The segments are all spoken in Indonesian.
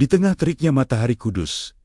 Di tengah teriknya matahari kudus,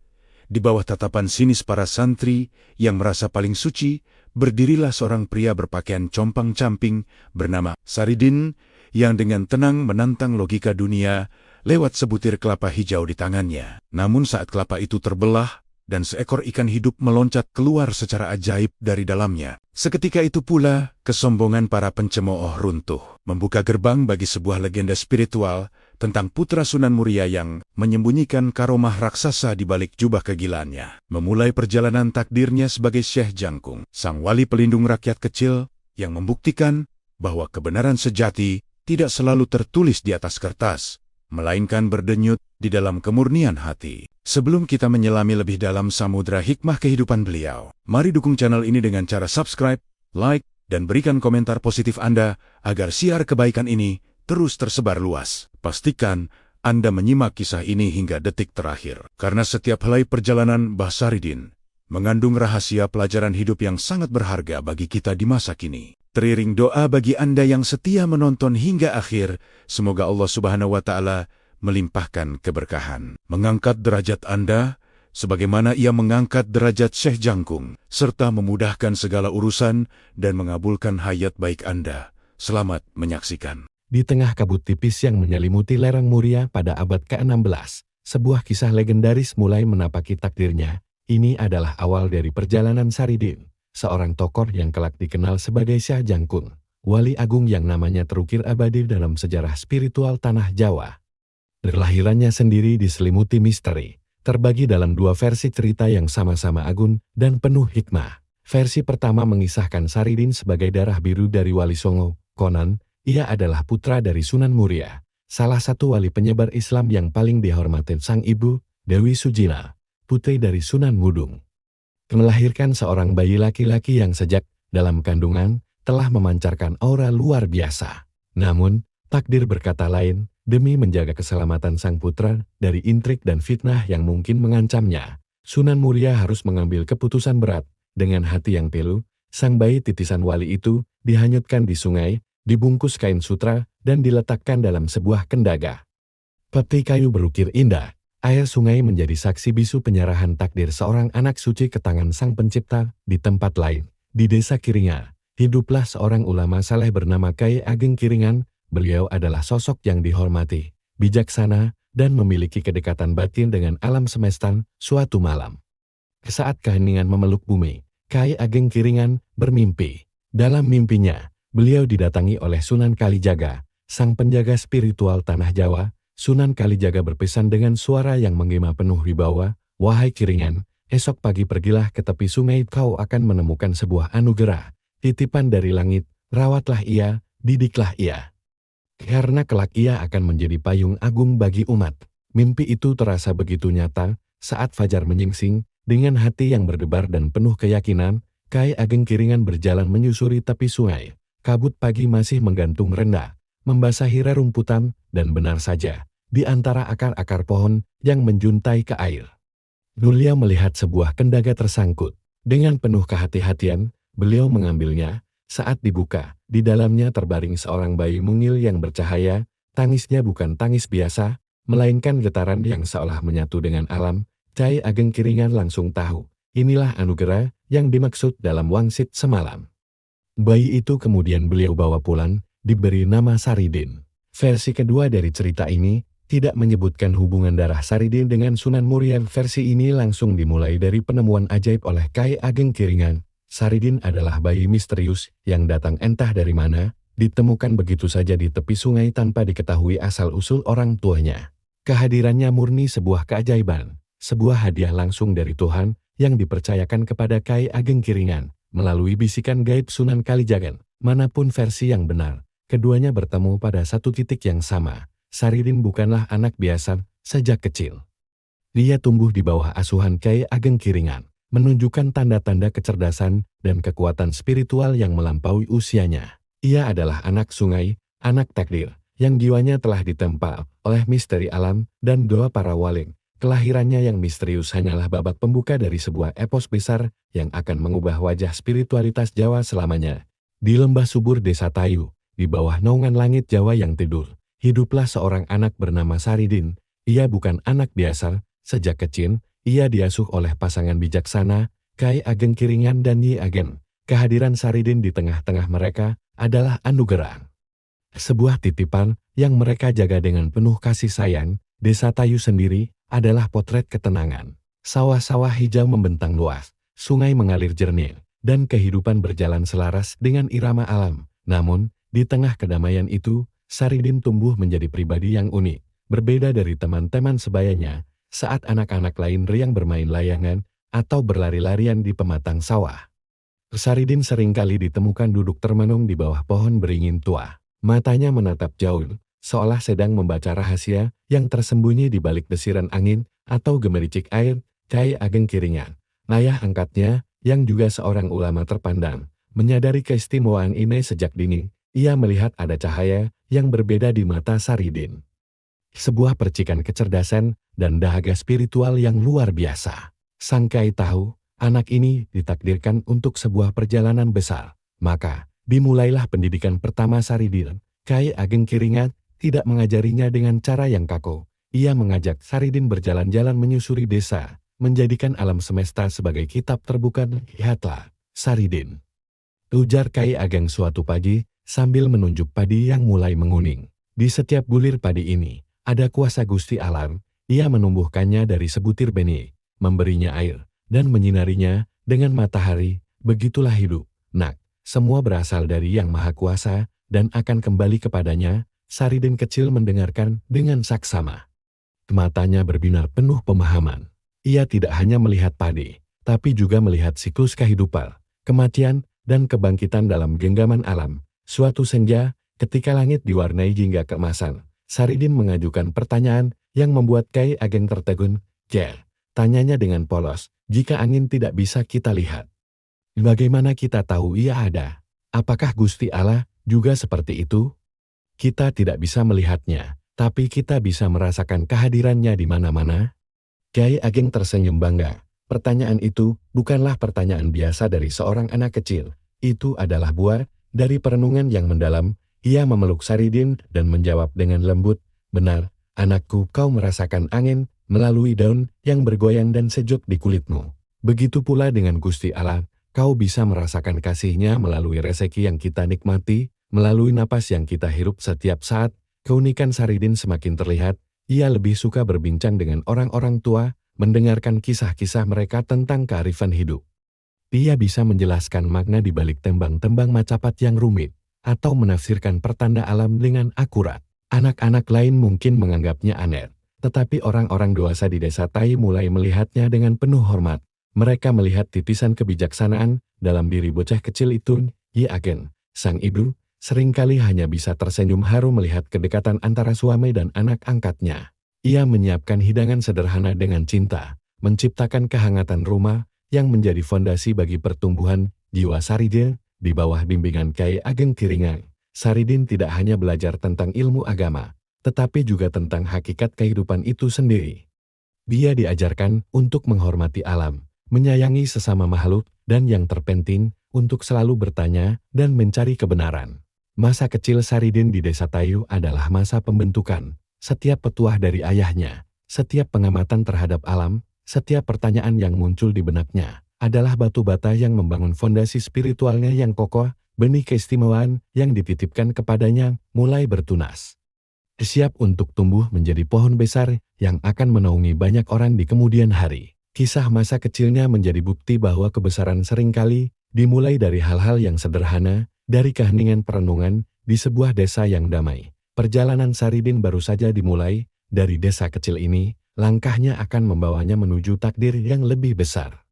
di bawah tatapan sinis para santri yang merasa paling suci, berdirilah seorang pria berpakaian compang-camping bernama Saridin yang dengan tenang menantang logika dunia lewat sebutir kelapa hijau di tangannya. Namun saat kelapa itu terbelah dan seekor ikan hidup meloncat keluar secara ajaib dari dalamnya, seketika itu pula kesombongan para pencemooh runtuh, membuka gerbang bagi sebuah legenda spiritual tentang putra Sunan Muria yang menyembunyikan karomah raksasa di balik jubah kegilaannya. Memulai perjalanan takdirnya sebagai Syekh Jangkung, sang wali pelindung rakyat kecil yang membuktikan bahwa kebenaran sejati tidak selalu tertulis di atas kertas, melainkan berdenyut di dalam kemurnian hati. Sebelum kita menyelami lebih dalam samudra hikmah kehidupan beliau, mari dukung channel ini dengan cara subscribe, like, dan berikan komentar positif Anda agar siar kebaikan ini terus tersebar luas. Pastikan Anda menyimak kisah ini hingga detik terakhir, karena setiap helai perjalanan Mbah Saridin mengandung rahasia pelajaran hidup yang sangat berharga bagi kita di masa kini. Teriring doa bagi Anda yang setia menonton hingga akhir, semoga Allah Subhanahu wa Ta'ala melimpahkan keberkahan, mengangkat derajat Anda sebagaimana Ia mengangkat derajat Syekh Jangkung, serta memudahkan segala urusan dan mengabulkan hayat baik Anda. Selamat menyaksikan. Di tengah kabut tipis yang menyelimuti lereng Muria pada abad ke-16, sebuah kisah legendaris mulai menapaki takdirnya. Ini adalah awal dari perjalanan Saridin, seorang tokoh yang kelak dikenal sebagai Syekh Jangkung, wali agung yang namanya terukir abadi dalam sejarah spiritual tanah Jawa. Kelahirannya sendiri diselimuti misteri, terbagi dalam dua versi cerita yang sama-sama agung dan penuh hikmah. Versi pertama mengisahkan Saridin sebagai darah biru dari Wali Songo. Konon, ia adalah putra dari Sunan Muria, salah satu wali penyebar Islam yang paling dihormati sang ibu, Dewi Sujina, putri dari Sunan Mudung. Melahirkan seorang bayi laki-laki yang sejak dalam kandungan telah memancarkan aura luar biasa. Namun, takdir berkata lain. Demi menjaga keselamatan sang putra dari intrik dan fitnah yang mungkin mengancamnya, Sunan Muria harus mengambil keputusan berat. Dengan hati yang pilu, sang bayi titisan wali itu dihanyutkan di sungai, dibungkus kain sutra, dan diletakkan dalam sebuah kendaga. Peti kayu berukir indah, air sungai menjadi saksi bisu penyerahan takdir seorang anak suci ke tangan sang pencipta. Di tempat lain, di desa Kiringa, hiduplah seorang ulama saleh bernama Kyai Ageng Kiringan. Beliau adalah sosok yang dihormati, bijaksana, dan memiliki kedekatan batin dengan alam semesta. Suatu malam, saat keheningan memeluk bumi, Kyai Ageng Kiringan bermimpi. Dalam mimpinya, beliau didatangi oleh Sunan Kalijaga, sang penjaga spiritual tanah Jawa. Sunan Kalijaga berpesan dengan suara yang menggema penuh wibawa, "Wahai Kiringan, esok pagi pergilah ke tepi sungai, kau akan menemukan sebuah anugerah, titipan dari langit, rawatlah ia, didiklah ia. Karena kelak ia akan menjadi payung agung bagi umat." Mimpi itu terasa begitu nyata, saat fajar menyingsing, dengan hati yang berdebar dan penuh keyakinan, Kyai Ageng Kiringan berjalan menyusuri tepi sungai. Kabut pagi masih menggantung rendah, membasahi rerumputan, dan benar saja, di antara akar-akar pohon yang menjuntai ke air, beliau melihat sebuah kendaga tersangkut. Dengan penuh kehati-hatian, beliau mengambilnya. Saat dibuka, di dalamnya terbaring seorang bayi mungil yang bercahaya. Tangisnya bukan tangis biasa, melainkan getaran yang seolah menyatu dengan alam. Kyai Ageng Kiringan langsung tahu, inilah anugerah yang dimaksud dalam wangsit semalam. Bayi itu kemudian beliau bawa pulang, diberi nama Saridin. Versi kedua dari cerita ini tidak menyebutkan hubungan darah Saridin dengan Sunan Muria. Versi ini langsung dimulai dari penemuan ajaib oleh Kyai Ageng Kiringan. Saridin adalah bayi misterius yang datang entah dari mana, ditemukan begitu saja di tepi sungai tanpa diketahui asal-usul orang tuanya. Kehadirannya murni sebuah keajaiban, sebuah hadiah langsung dari Tuhan yang dipercayakan kepada Kyai Ageng Kiringan melalui bisikan gaib Sunan Kalijaga. Manapun versi yang benar, keduanya bertemu pada satu titik yang sama. Saridin bukanlah anak biasa sejak kecil. Dia tumbuh di bawah asuhan Kyai Ageng Kiringan, menunjukkan tanda-tanda kecerdasan dan kekuatan spiritual yang melampaui usianya. Ia adalah anak sungai, anak takdir, yang jiwanya telah ditempa oleh misteri alam dan doa para wali. Kelahirannya yang misterius hanyalah babak pembuka dari sebuah epos besar yang akan mengubah wajah spiritualitas Jawa selamanya. Di lembah subur desa Tayu, di bawah naungan langit Jawa yang tidur, hiduplah seorang anak bernama Saridin. Ia bukan anak biasa, sejak kecil, ia diasuh oleh pasangan bijaksana, Kai Ageng Kiringan dan Nyi Ageng. Kehadiran Saridin di tengah-tengah mereka adalah anugerah. Sebuah titipan yang mereka jaga dengan penuh kasih sayang. Desa Tayu sendiri adalah potret ketenangan. Sawah-sawah hijau membentang luas, sungai mengalir jernih, dan kehidupan berjalan selaras dengan irama alam. Namun, di tengah kedamaian itu, Saridin tumbuh menjadi pribadi yang unik. Berbeda dari teman-teman sebayanya, saat anak-anak lain riang bermain layangan atau berlari-larian di pematang sawah. Saridin seringkali ditemukan duduk termenung di bawah pohon beringin tua. Matanya menatap jauh, seolah sedang membaca rahasia yang tersembunyi di balik desiran angin atau gemericik air. Kai Ageng Kiringan, ayah angkatnya, yang juga seorang ulama terpandang, menyadari keistimewaan ini sejak dini. Ia melihat ada cahaya yang berbeda di mata Saridin. Sebuah percikan kecerdasan dan dahaga spiritual yang luar biasa. Sang Kai tahu, anak ini ditakdirkan untuk sebuah perjalanan besar. Maka, dimulailah pendidikan pertama Saridin. Kai Ageng Kiringan tidak mengajarinya dengan cara yang kaku. Ia mengajak Saridin berjalan-jalan menyusuri desa, menjadikan alam semesta sebagai kitab terbuka. Lihatlah, Saridin, ujar Kai Ageng suatu pagi, sambil menunjuk padi yang mulai menguning. Di setiap bulir padi ini, ada kuasa Gusti Alam. Ia menumbuhkannya dari sebutir benih, memberinya air, dan menyinarinya dengan matahari. Begitulah hidup, nak. Semua berasal dari Yang Maha Kuasa, dan akan kembali kepadanya. Saridin kecil mendengarkan dengan saksama. Matanya berbinar penuh pemahaman. Ia tidak hanya melihat padi, tapi juga melihat siklus kehidupan, kematian, dan kebangkitan dalam genggaman alam. Suatu senja, ketika langit diwarnai hingga keemasan, Saridin mengajukan pertanyaan yang membuat Kai Ageng tertegun. Tanyanya dengan polos, jika angin tidak bisa kita lihat, bagaimana kita tahu ia ada? Apakah Gusti Allah juga seperti itu? Kita tidak bisa melihatnya, tapi kita bisa merasakan kehadirannya di mana-mana. Kai Ageng tersenyum bangga. Pertanyaan itu bukanlah pertanyaan biasa dari seorang anak kecil. Itu adalah buah dari perenungan yang mendalam. Ia memeluk Saridin dan menjawab dengan lembut, "Benar, anakku, kau merasakan angin melalui daun yang bergoyang dan sejuk di kulitmu. Begitu pula dengan Gusti Allah, kau bisa merasakan kasih-Nya melalui rezeki yang kita nikmati, melalui napas yang kita hirup setiap saat." Keunikan Saridin semakin terlihat. Ia lebih suka berbincang dengan orang-orang tua, mendengarkan kisah-kisah mereka tentang kearifan hidup. Ia bisa menjelaskan makna di balik tembang-tembang macapat yang rumit, atau menafsirkan pertanda alam dengan akurat. Anak-anak lain mungkin menganggapnya aneh, tetapi orang-orang dewasa di desa Tai mulai melihatnya dengan penuh hormat. Mereka melihat titisan kebijaksanaan dalam diri bocah kecil itu. Nyi Ageng, sang ibu, seringkali hanya bisa tersenyum haru melihat kedekatan antara suami dan anak angkatnya. Ia menyiapkan hidangan sederhana dengan cinta, menciptakan kehangatan rumah yang menjadi fondasi bagi pertumbuhan jiwa Saridin. Di bawah bimbingan Kai Ageng Kiringan, Saridin tidak hanya belajar tentang ilmu agama, tetapi juga tentang hakikat kehidupan itu sendiri. Dia diajarkan untuk menghormati alam, menyayangi sesama makhluk, dan yang terpenting, untuk selalu bertanya dan mencari kebenaran. Masa kecil Saridin di Desa Tayu adalah masa pembentukan. Setiap petuah dari ayahnya, setiap pengamatan terhadap alam, setiap pertanyaan yang muncul di benaknya, adalah batu bata yang membangun fondasi spiritualnya yang kokoh. Benih keistimewaan yang dititipkan kepadanya mulai bertunas, siap untuk tumbuh menjadi pohon besar yang akan menaungi banyak orang di kemudian hari. Kisah masa kecilnya menjadi bukti bahwa kebesaran seringkali dimulai dari hal-hal yang sederhana, dari keheningan perenungan di sebuah desa yang damai. Perjalanan Saridin baru saja dimulai. Dari desa kecil ini, langkahnya akan membawanya menuju takdir yang lebih besar,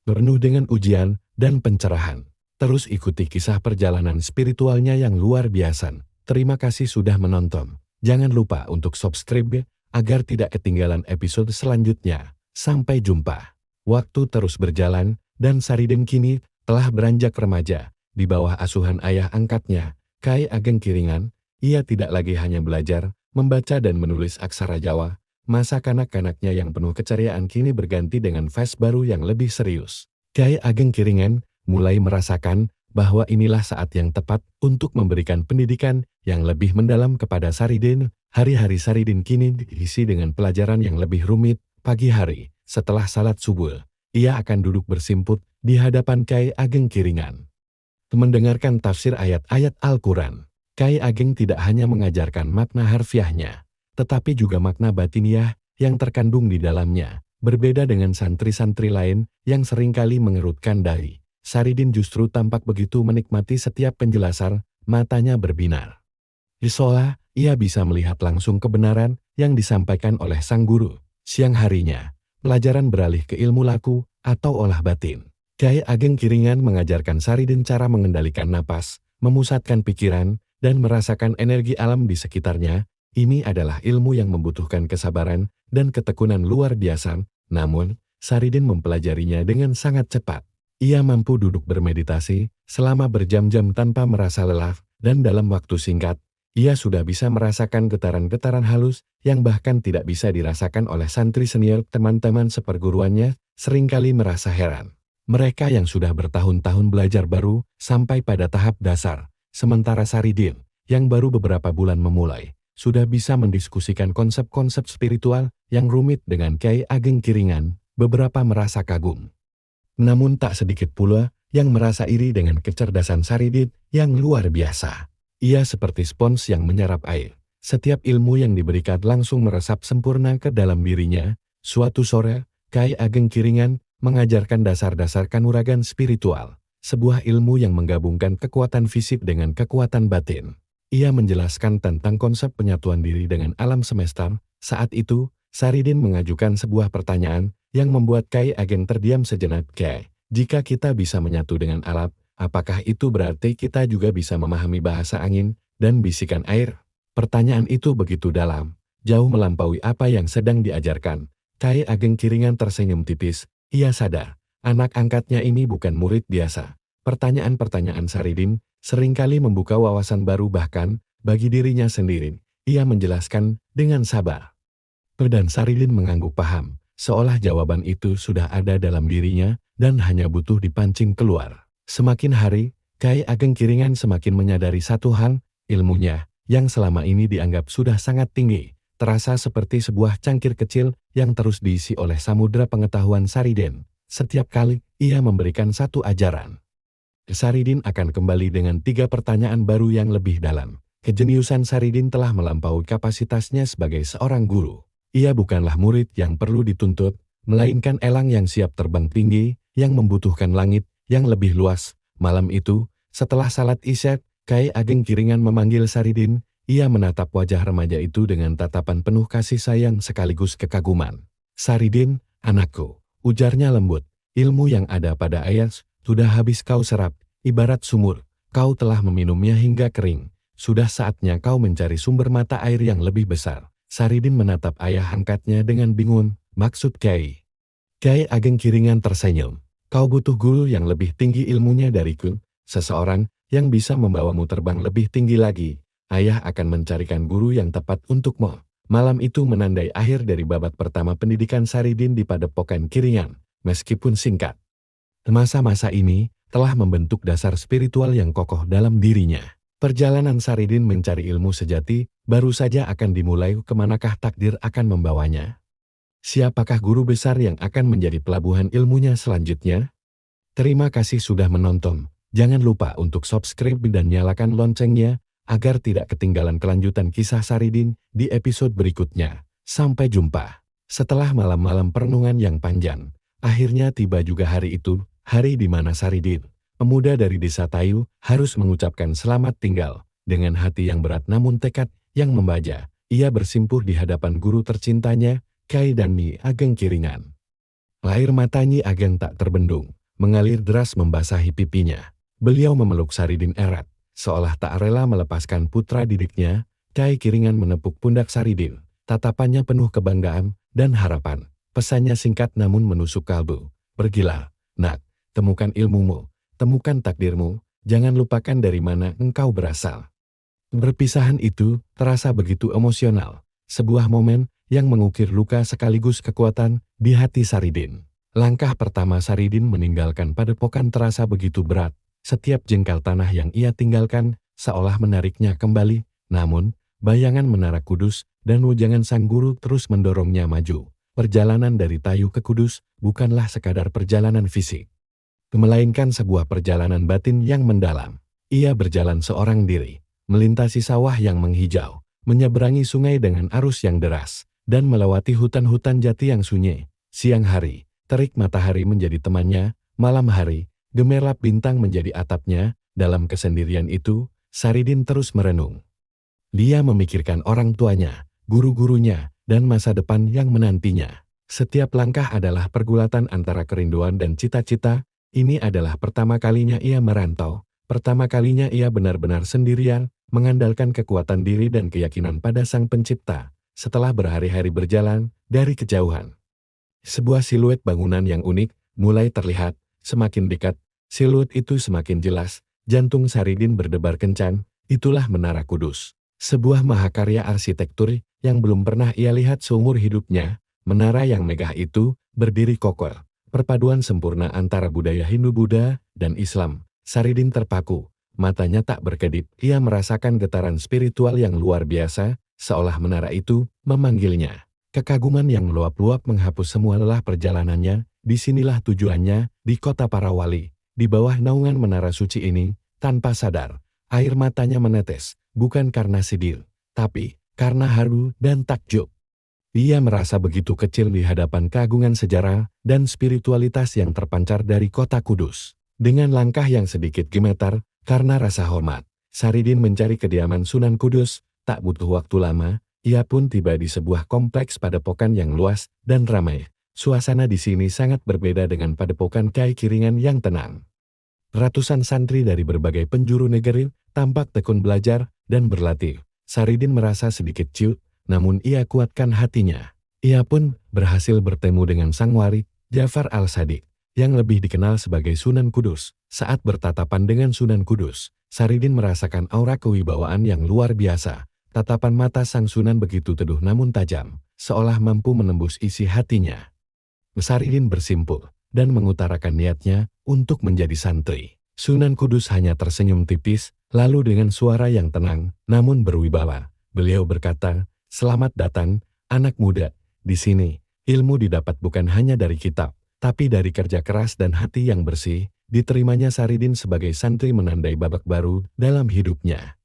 penuh dengan ujian dan pencerahan. Terus ikuti kisah perjalanan spiritualnya yang luar biasa. Terima kasih sudah menonton. Jangan lupa untuk subscribe agar tidak ketinggalan episode selanjutnya. Sampai jumpa. Waktu terus berjalan, dan Saridin kini telah beranjak remaja. Di bawah asuhan ayah angkatnya, Kai Ageng Kiringan, ia tidak lagi hanya belajar, membaca dan menulis aksara Jawa. Masa kanak-kanaknya yang penuh keceriaan kini berganti dengan fase baru yang lebih serius. Kai Ageng Kiringan mulai merasakan bahwa inilah saat yang tepat untuk memberikan pendidikan yang lebih mendalam kepada Saridin. Hari-hari Saridin kini diisi dengan pelajaran yang lebih rumit. Pagi hari, setelah salat subuh, ia akan duduk bersimput di hadapan Kyai Ageng Kiringan. Mendengarkan tafsir ayat-ayat Al-Quran, Kyai Ageng tidak hanya mengajarkan makna harfiahnya, tetapi juga makna batiniah yang terkandung di dalamnya. Berbeda dengan santri-santri lain yang seringkali mengerutkan dahi, Saridin justru tampak begitu menikmati setiap penjelasan, matanya berbinar. Di sholah, ia bisa melihat langsung kebenaran yang disampaikan oleh sang guru. Siang harinya, pelajaran beralih ke ilmu laku atau olah batin. Kyai Ageng Kiringan mengajarkan Saridin cara mengendalikan napas, memusatkan pikiran, dan merasakan energi alam di sekitarnya. Ini adalah ilmu yang membutuhkan kesabaran dan ketekunan luar biasa, namun Saridin mempelajarinya dengan sangat cepat. Ia mampu duduk bermeditasi selama berjam-jam tanpa merasa lelah, dan dalam waktu singkat, ia sudah bisa merasakan getaran-getaran halus yang bahkan tidak bisa dirasakan oleh santri senior. Teman-teman seperguruannya seringkali merasa heran. Mereka yang sudah bertahun-tahun belajar baru sampai pada tahap dasar, sementara Saridin, yang baru beberapa bulan memulai, sudah bisa mendiskusikan konsep-konsep spiritual yang rumit dengan Kyai Ageng Kiringan. Beberapa merasa kagum. Namun tak sedikit pula yang merasa iri dengan kecerdasan Saridin yang luar biasa. Ia seperti spons yang menyerap air. Setiap ilmu yang diberikan langsung meresap sempurna ke dalam dirinya. Suatu sore, Kyai Ageng Kiringan mengajarkan dasar-dasar kanuragan spiritual, sebuah ilmu yang menggabungkan kekuatan fisik dengan kekuatan batin. Ia menjelaskan tentang konsep penyatuan diri dengan alam semesta. Saat itu, Saridin mengajukan sebuah pertanyaan yang membuat Kyai Ageng terdiam sejenak. Kyai, jika kita bisa menyatu dengan alam, apakah itu berarti kita juga bisa memahami bahasa angin dan bisikan air? Pertanyaan itu begitu dalam, jauh melampaui apa yang sedang diajarkan. Kyai Ageng Kiringan tersenyum tipis. Ia sadar, anak angkatnya ini bukan murid biasa. Pertanyaan-pertanyaan Saridin seringkali membuka wawasan baru bahkan bagi dirinya sendiri. Ia menjelaskan dengan sabar. Dan Saridin mengangguk paham, seolah jawaban itu sudah ada dalam dirinya dan hanya butuh dipancing keluar. Semakin hari, Kyai Ageng Kiringan semakin menyadari satu hal, ilmunya, yang selama ini dianggap sudah sangat tinggi, terasa seperti sebuah cangkir kecil yang terus diisi oleh samudera pengetahuan Saridin. Setiap kali ia memberikan satu ajaran, Saridin akan kembali dengan 3 pertanyaan baru yang lebih dalam. Kejeniusan Saridin telah melampaui kapasitasnya sebagai seorang guru. Ia bukanlah murid yang perlu dituntut, melainkan elang yang siap terbang tinggi, yang membutuhkan langit yang lebih luas. Malam itu, setelah salat Isya, Kyai Ageng Kiringan memanggil Saridin. Ia menatap wajah remaja itu dengan tatapan penuh kasih sayang sekaligus kekaguman. Saridin, anakku, ujarnya lembut, ilmu yang ada pada ayat sudah habis kau serap, ibarat sumur, kau telah meminumnya hingga kering. Sudah saatnya kau mencari sumber mata air yang lebih besar. Saridin menatap ayah angkatnya dengan bingung. Maksud Kyai? Kyai Ageng Kiringan tersenyum. Kau butuh guru yang lebih tinggi ilmunya dariku, seseorang yang bisa membawamu terbang lebih tinggi lagi. Ayah akan mencarikan guru yang tepat untukmu. Malam itu menandai akhir dari babak pertama pendidikan Saridin di Padepokan Kiringan. Meskipun singkat, masa-masa ini telah membentuk dasar spiritual yang kokoh dalam dirinya. Perjalanan Saridin mencari ilmu sejati baru saja akan dimulai. Kemanakah takdir akan membawanya? Siapakah guru besar yang akan menjadi pelabuhan ilmunya selanjutnya? Terima kasih sudah menonton. Jangan lupa untuk subscribe dan nyalakan loncengnya agar tidak ketinggalan kelanjutan kisah Saridin di episode berikutnya. Sampai jumpa. Setelah malam-malam perenungan yang panjang, akhirnya tiba juga hari itu, hari di mana Saridin, pemuda dari desa Tayu, harus mengucapkan selamat tinggal. Dengan hati yang berat namun tekad yang membaja, ia bersimpuh di hadapan guru tercintanya, Kyai Nyi Ageng Kiringan. Air mata Nyi Ageng tak terbendung, mengalir deras membasahi pipinya. Beliau memeluk Saridin erat, seolah tak rela melepaskan putra didiknya. Kyai Kiringan menepuk pundak Saridin, tatapannya penuh kebanggaan dan harapan. Pesannya singkat namun menusuk kalbu. Pergilah, nak, temukan ilmumu, temukan takdirmu, jangan lupakan dari mana engkau berasal. Perpisahan itu terasa begitu emosional, sebuah momen yang mengukir luka sekaligus kekuatan di hati Saridin. Langkah pertama Saridin meninggalkan Padepokan terasa begitu berat. Setiap jengkal tanah yang ia tinggalkan seolah menariknya kembali, namun bayangan Menara Kudus dan wejangan sang guru terus mendorongnya maju. Perjalanan dari Tayu ke Kudus bukanlah sekadar perjalanan fisik, melainkan sebuah perjalanan batin yang mendalam. Ia berjalan seorang diri, melintasi sawah yang menghijau, menyeberangi sungai dengan arus yang deras, dan melewati hutan-hutan jati yang sunyi. Siang hari, terik matahari menjadi temannya, malam hari, gemerlap bintang menjadi atapnya. Dalam kesendirian itu, Saridin terus merenung. Dia memikirkan orang tuanya, guru-gurunya, dan masa depan yang menantinya. Setiap langkah adalah pergulatan antara kerinduan dan cita-cita. Ini adalah pertama kalinya ia merantau, pertama kalinya ia benar-benar sendirian, mengandalkan kekuatan diri dan keyakinan pada Sang Pencipta. Setelah berhari-hari berjalan dari kejauhan, sebuah siluet bangunan yang unik mulai terlihat. Semakin dekat, siluet itu semakin jelas. Jantung Saridin berdebar kencang. Itulah Menara Kudus, sebuah mahakarya arsitektur yang belum pernah ia lihat seumur hidupnya. Menara yang megah itu berdiri kokoh, perpaduan sempurna antara budaya Hindu-Buddha dan Islam. Saridin terpaku, matanya tak berkedip. Ia merasakan getaran spiritual yang luar biasa, seolah menara itu memanggilnya. Kekaguman yang meluap-luap menghapus semua lelah perjalanannya. Disinilah tujuannya, di kota para wali. Di bawah naungan menara suci ini, tanpa sadar, air matanya menetes, bukan karena sedih, tapi karena haru dan takjub. Ia merasa begitu kecil di hadapan keagungan sejarah dan spiritualitas yang terpancar dari kota Kudus. Dengan langkah yang sedikit gemetar, karena rasa hormat, Saridin mencari kediaman Sunan Kudus. Tak butuh waktu lama, ia pun tiba di sebuah kompleks padepokan yang luas dan ramai. Suasana di sini sangat berbeda dengan padepokan Kyai Kiringan yang tenang. Ratusan santri dari berbagai penjuru negeri tampak tekun belajar dan berlatih. Saridin merasa sedikit ciut, namun ia kuatkan hatinya. Ia pun berhasil bertemu dengan sang wali, Jafar Al-Sadiq, yang lebih dikenal sebagai Sunan Kudus. Saat bertatapan dengan Sunan Kudus, Saridin merasakan aura kewibawaan yang luar biasa. Tatapan mata sang Sunan begitu teduh namun tajam, seolah mampu menembus isi hatinya. Saridin bersimpul dan mengutarakan niatnya untuk menjadi santri. Sunan Kudus hanya tersenyum tipis, lalu dengan suara yang tenang namun berwibawa, beliau berkata, "Selamat datang, anak muda. Di sini, ilmu didapat bukan hanya dari kitab, tapi dari kerja keras dan hati yang bersih." Diterimanya Saridin sebagai santri menandai babak baru dalam hidupnya.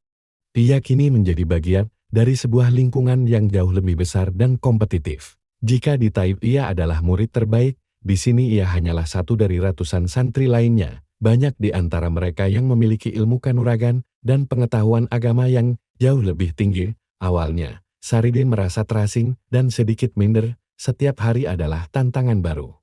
Ia kini menjadi bagian dari sebuah lingkungan yang jauh lebih besar dan kompetitif. Jika di Taib ia adalah murid terbaik, di sini ia hanyalah satu dari ratusan santri lainnya. Banyak di antara mereka yang memiliki ilmu kanuragan dan pengetahuan agama yang jauh lebih tinggi. Awalnya, Saridin merasa terasing dan sedikit minder. Setiap hari adalah tantangan baru.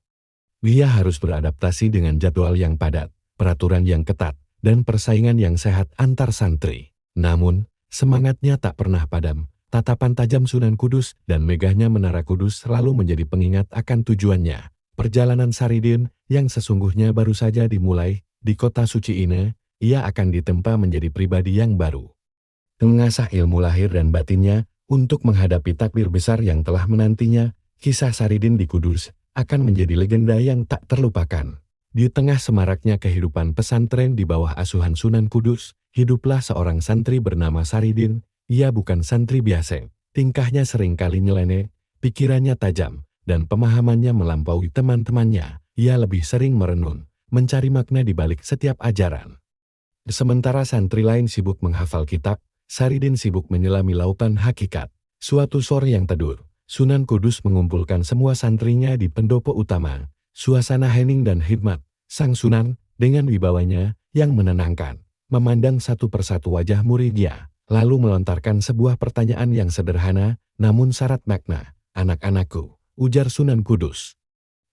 Dia harus beradaptasi dengan jadwal yang padat, peraturan yang ketat, dan persaingan yang sehat antar santri. Namun, semangatnya tak pernah padam. Tatapan tajam Sunan Kudus dan megahnya Menara Kudus selalu menjadi pengingat akan tujuannya. Perjalanan Saridin yang sesungguhnya baru saja dimulai di kota suci ini, ia akan ditempa menjadi pribadi yang baru. Mengasah ilmu lahir dan batinnya untuk menghadapi takdir besar yang telah menantinya. Kisah Saridin di Kudus akan menjadi legenda yang tak terlupakan. Di tengah semaraknya kehidupan pesantren di bawah asuhan Sunan Kudus, hiduplah seorang santri bernama Saridin. Ia bukan santri biasa, tingkahnya seringkali nyeleneh, pikirannya tajam, dan pemahamannya melampaui teman-temannya. Ia lebih sering merenung, mencari makna di balik setiap ajaran. Sementara santri lain sibuk menghafal kitab, Saridin sibuk menyelami lautan hakikat. Suatu sore yang teduh, Sunan Kudus mengumpulkan semua santrinya di pendopo utama. Suasana hening dan hikmat, sang Sunan, dengan wibawanya yang menenangkan, memandang satu persatu wajah muridnya. Lalu melontarkan sebuah pertanyaan yang sederhana, namun syarat makna. "Anak-anakku," ujar Sunan Kudus,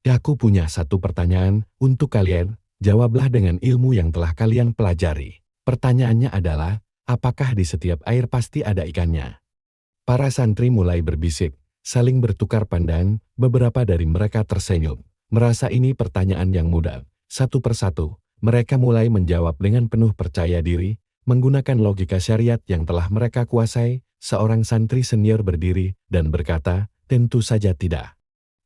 "aku punya satu pertanyaan untuk kalian, jawablah dengan ilmu yang telah kalian pelajari." Pertanyaannya adalah, apakah di setiap air pasti ada ikannya? Para santri mulai berbisik, saling bertukar pandang, beberapa dari mereka tersenyum. Merasa ini pertanyaan yang mudah. Satu persatu, mereka mulai menjawab dengan penuh percaya diri, menggunakan logika syariat yang telah mereka kuasai. Seorang santri senior berdiri dan berkata, "Tentu saja tidak,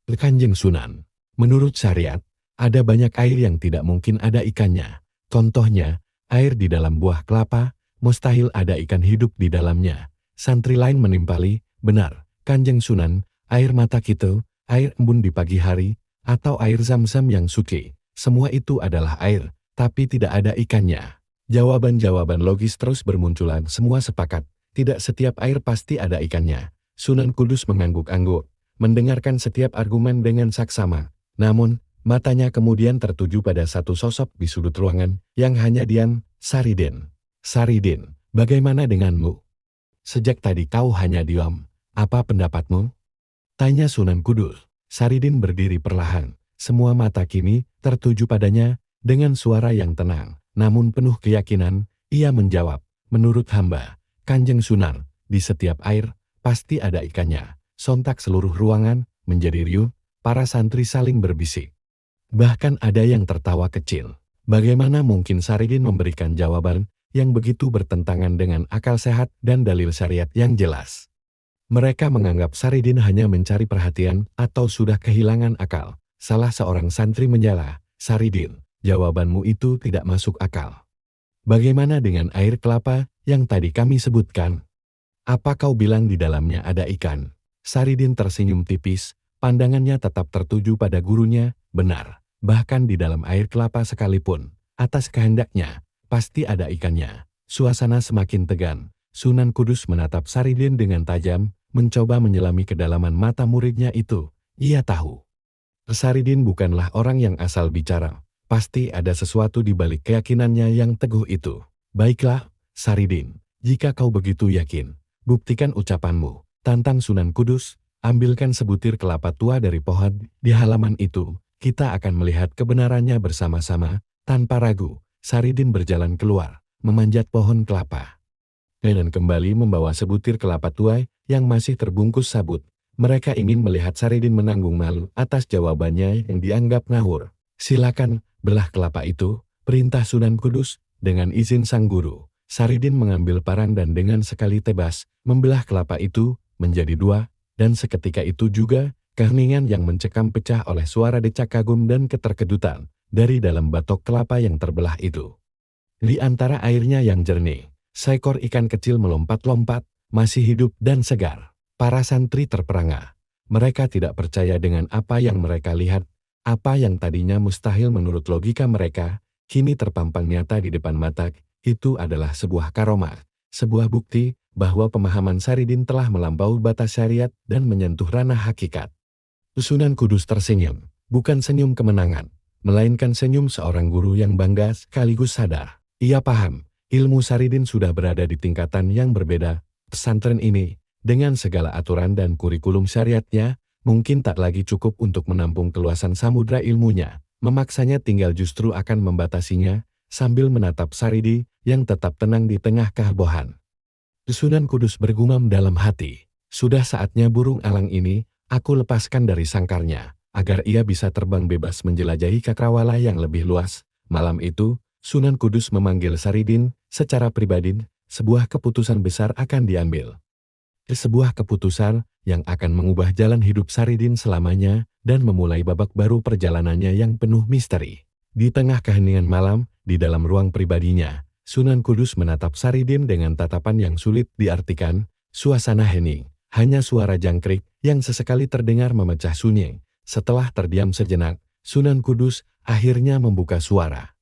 Kanjeng Sunan. Menurut syariat, ada banyak air yang tidak mungkin ada ikannya. Contohnya, Air di dalam buah kelapa, mustahil ada ikan hidup di dalamnya. Santri lain menimpali, benar, Kanjeng Sunan, air mata kita, air embun di pagi hari, atau air zam-zam yang suci. Semua itu adalah air, tapi tidak ada ikannya. Jawaban-jawaban logis terus bermunculan, semua sepakat. Tidak setiap air pasti ada ikannya. Sunan Kudus mengangguk-angguk, mendengarkan setiap argumen dengan saksama. Namun, matanya kemudian tertuju pada satu sosok di sudut ruangan, yang hanya diam, Saridin. Saridin, bagaimana denganmu? Sejak tadi kau hanya diam, apa pendapatmu? Tanya Sunan Kudus. Saridin berdiri perlahan, semua mata kini tertuju padanya, dengan suara yang tenang, namun penuh keyakinan, ia menjawab, menurut hamba, Kanjeng Sunan, di setiap air, pasti ada ikannya. Sontak seluruh ruangan menjadi riuh, para santri saling berbisik. Bahkan ada yang tertawa kecil. Bagaimana mungkin Saridin memberikan jawaban yang begitu bertentangan dengan akal sehat dan dalil syariat yang jelas? Mereka menganggap Saridin hanya mencari perhatian atau sudah kehilangan akal. Salah seorang santri menyela, Saridin, jawabanmu itu tidak masuk akal. Bagaimana dengan air kelapa yang tadi kami sebutkan? Apa kau bilang di dalamnya ada ikan? Saridin tersenyum tipis, pandangannya tetap tertuju pada gurunya, benar. Bahkan di dalam air kelapa sekalipun, atas kehendaknya, pasti ada ikannya. Suasana semakin tegang. Sunan Kudus menatap Saridin dengan tajam, mencoba menyelami kedalaman mata muridnya itu. Ia tahu. Saridin bukanlah orang yang asal bicara. Pasti ada sesuatu di balik keyakinannya yang teguh itu. Baiklah, Saridin, jika kau begitu yakin, buktikan ucapanmu. Tantang Sunan Kudus, ambilkan sebutir kelapa tua dari pohon di halaman itu. Kita akan melihat kebenarannya bersama-sama. Tanpa ragu, Saridin berjalan keluar, memanjat pohon kelapa. Dan kembali membawa sebutir kelapa tua yang masih terbungkus sabut. Mereka ingin melihat Saridin menanggung malu atas jawabannya yang dianggap ngawur. Silakan, belah kelapa itu, perintah Sunan Kudus, dengan izin sang guru. Saridin mengambil parang dan dengan sekali tebas, membelah kelapa itu menjadi dua, dan seketika itu juga, keheningan yang mencekam pecah oleh suara decak kagum dan keterkejutan dari dalam batok kelapa yang terbelah itu. Di antara airnya yang jernih, seekor ikan kecil melompat-lompat, masih hidup dan segar. Para santri terperangah. Mereka tidak percaya dengan apa yang mereka lihat. Apa yang tadinya mustahil menurut logika mereka, kini terpampang nyata di depan mata. Itu adalah sebuah karomah, sebuah bukti bahwa pemahaman Saridin telah melampaui batas syariat dan menyentuh ranah hakikat. Sunan Kudus tersenyum, bukan senyum kemenangan, melainkan senyum seorang guru yang bangga sekaligus sadar. Ia paham, ilmu Saridin sudah berada di tingkatan yang berbeda. Pesantren ini, dengan segala aturan dan kurikulum syariatnya, mungkin tak lagi cukup untuk menampung keluasan samudra ilmunya. Memaksanya tinggal justru akan membatasinya, sambil menatap Saridi yang tetap tenang di tengah kehebohan. Sunan Kudus bergumam dalam hati, sudah saatnya burung elang ini, aku lepaskan dari sangkarnya, agar ia bisa terbang bebas menjelajahi cakrawala yang lebih luas. Malam itu, Sunan Kudus memanggil Saridin, secara pribadi, sebuah keputusan besar akan diambil. Sebuah keputusan yang akan mengubah jalan hidup Saridin selamanya dan memulai babak baru perjalanannya yang penuh misteri. Di tengah keheningan malam, di dalam ruang pribadinya, Sunan Kudus menatap Saridin dengan tatapan yang sulit diartikan. Suasana hening, hanya suara jangkrik yang sesekali terdengar memecah sunyi. Setelah terdiam sejenak, Sunan Kudus akhirnya membuka suara.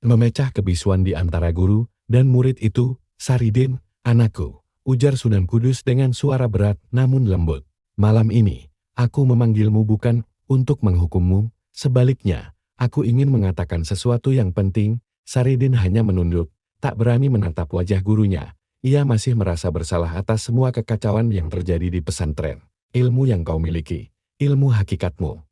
Memecah kebisuan di antara guru dan murid itu, Saridin, anakku. Ujar Sunan Kudus dengan suara berat namun lembut. Malam ini, aku memanggilmu bukan untuk menghukummu, sebaliknya, aku ingin mengatakan sesuatu yang penting. Saridin hanya menunduk, tak berani menatap wajah gurunya. Ia masih merasa bersalah atas semua kekacauan yang terjadi di pesantren. Ilmu yang kau miliki, ilmu hakikatmu,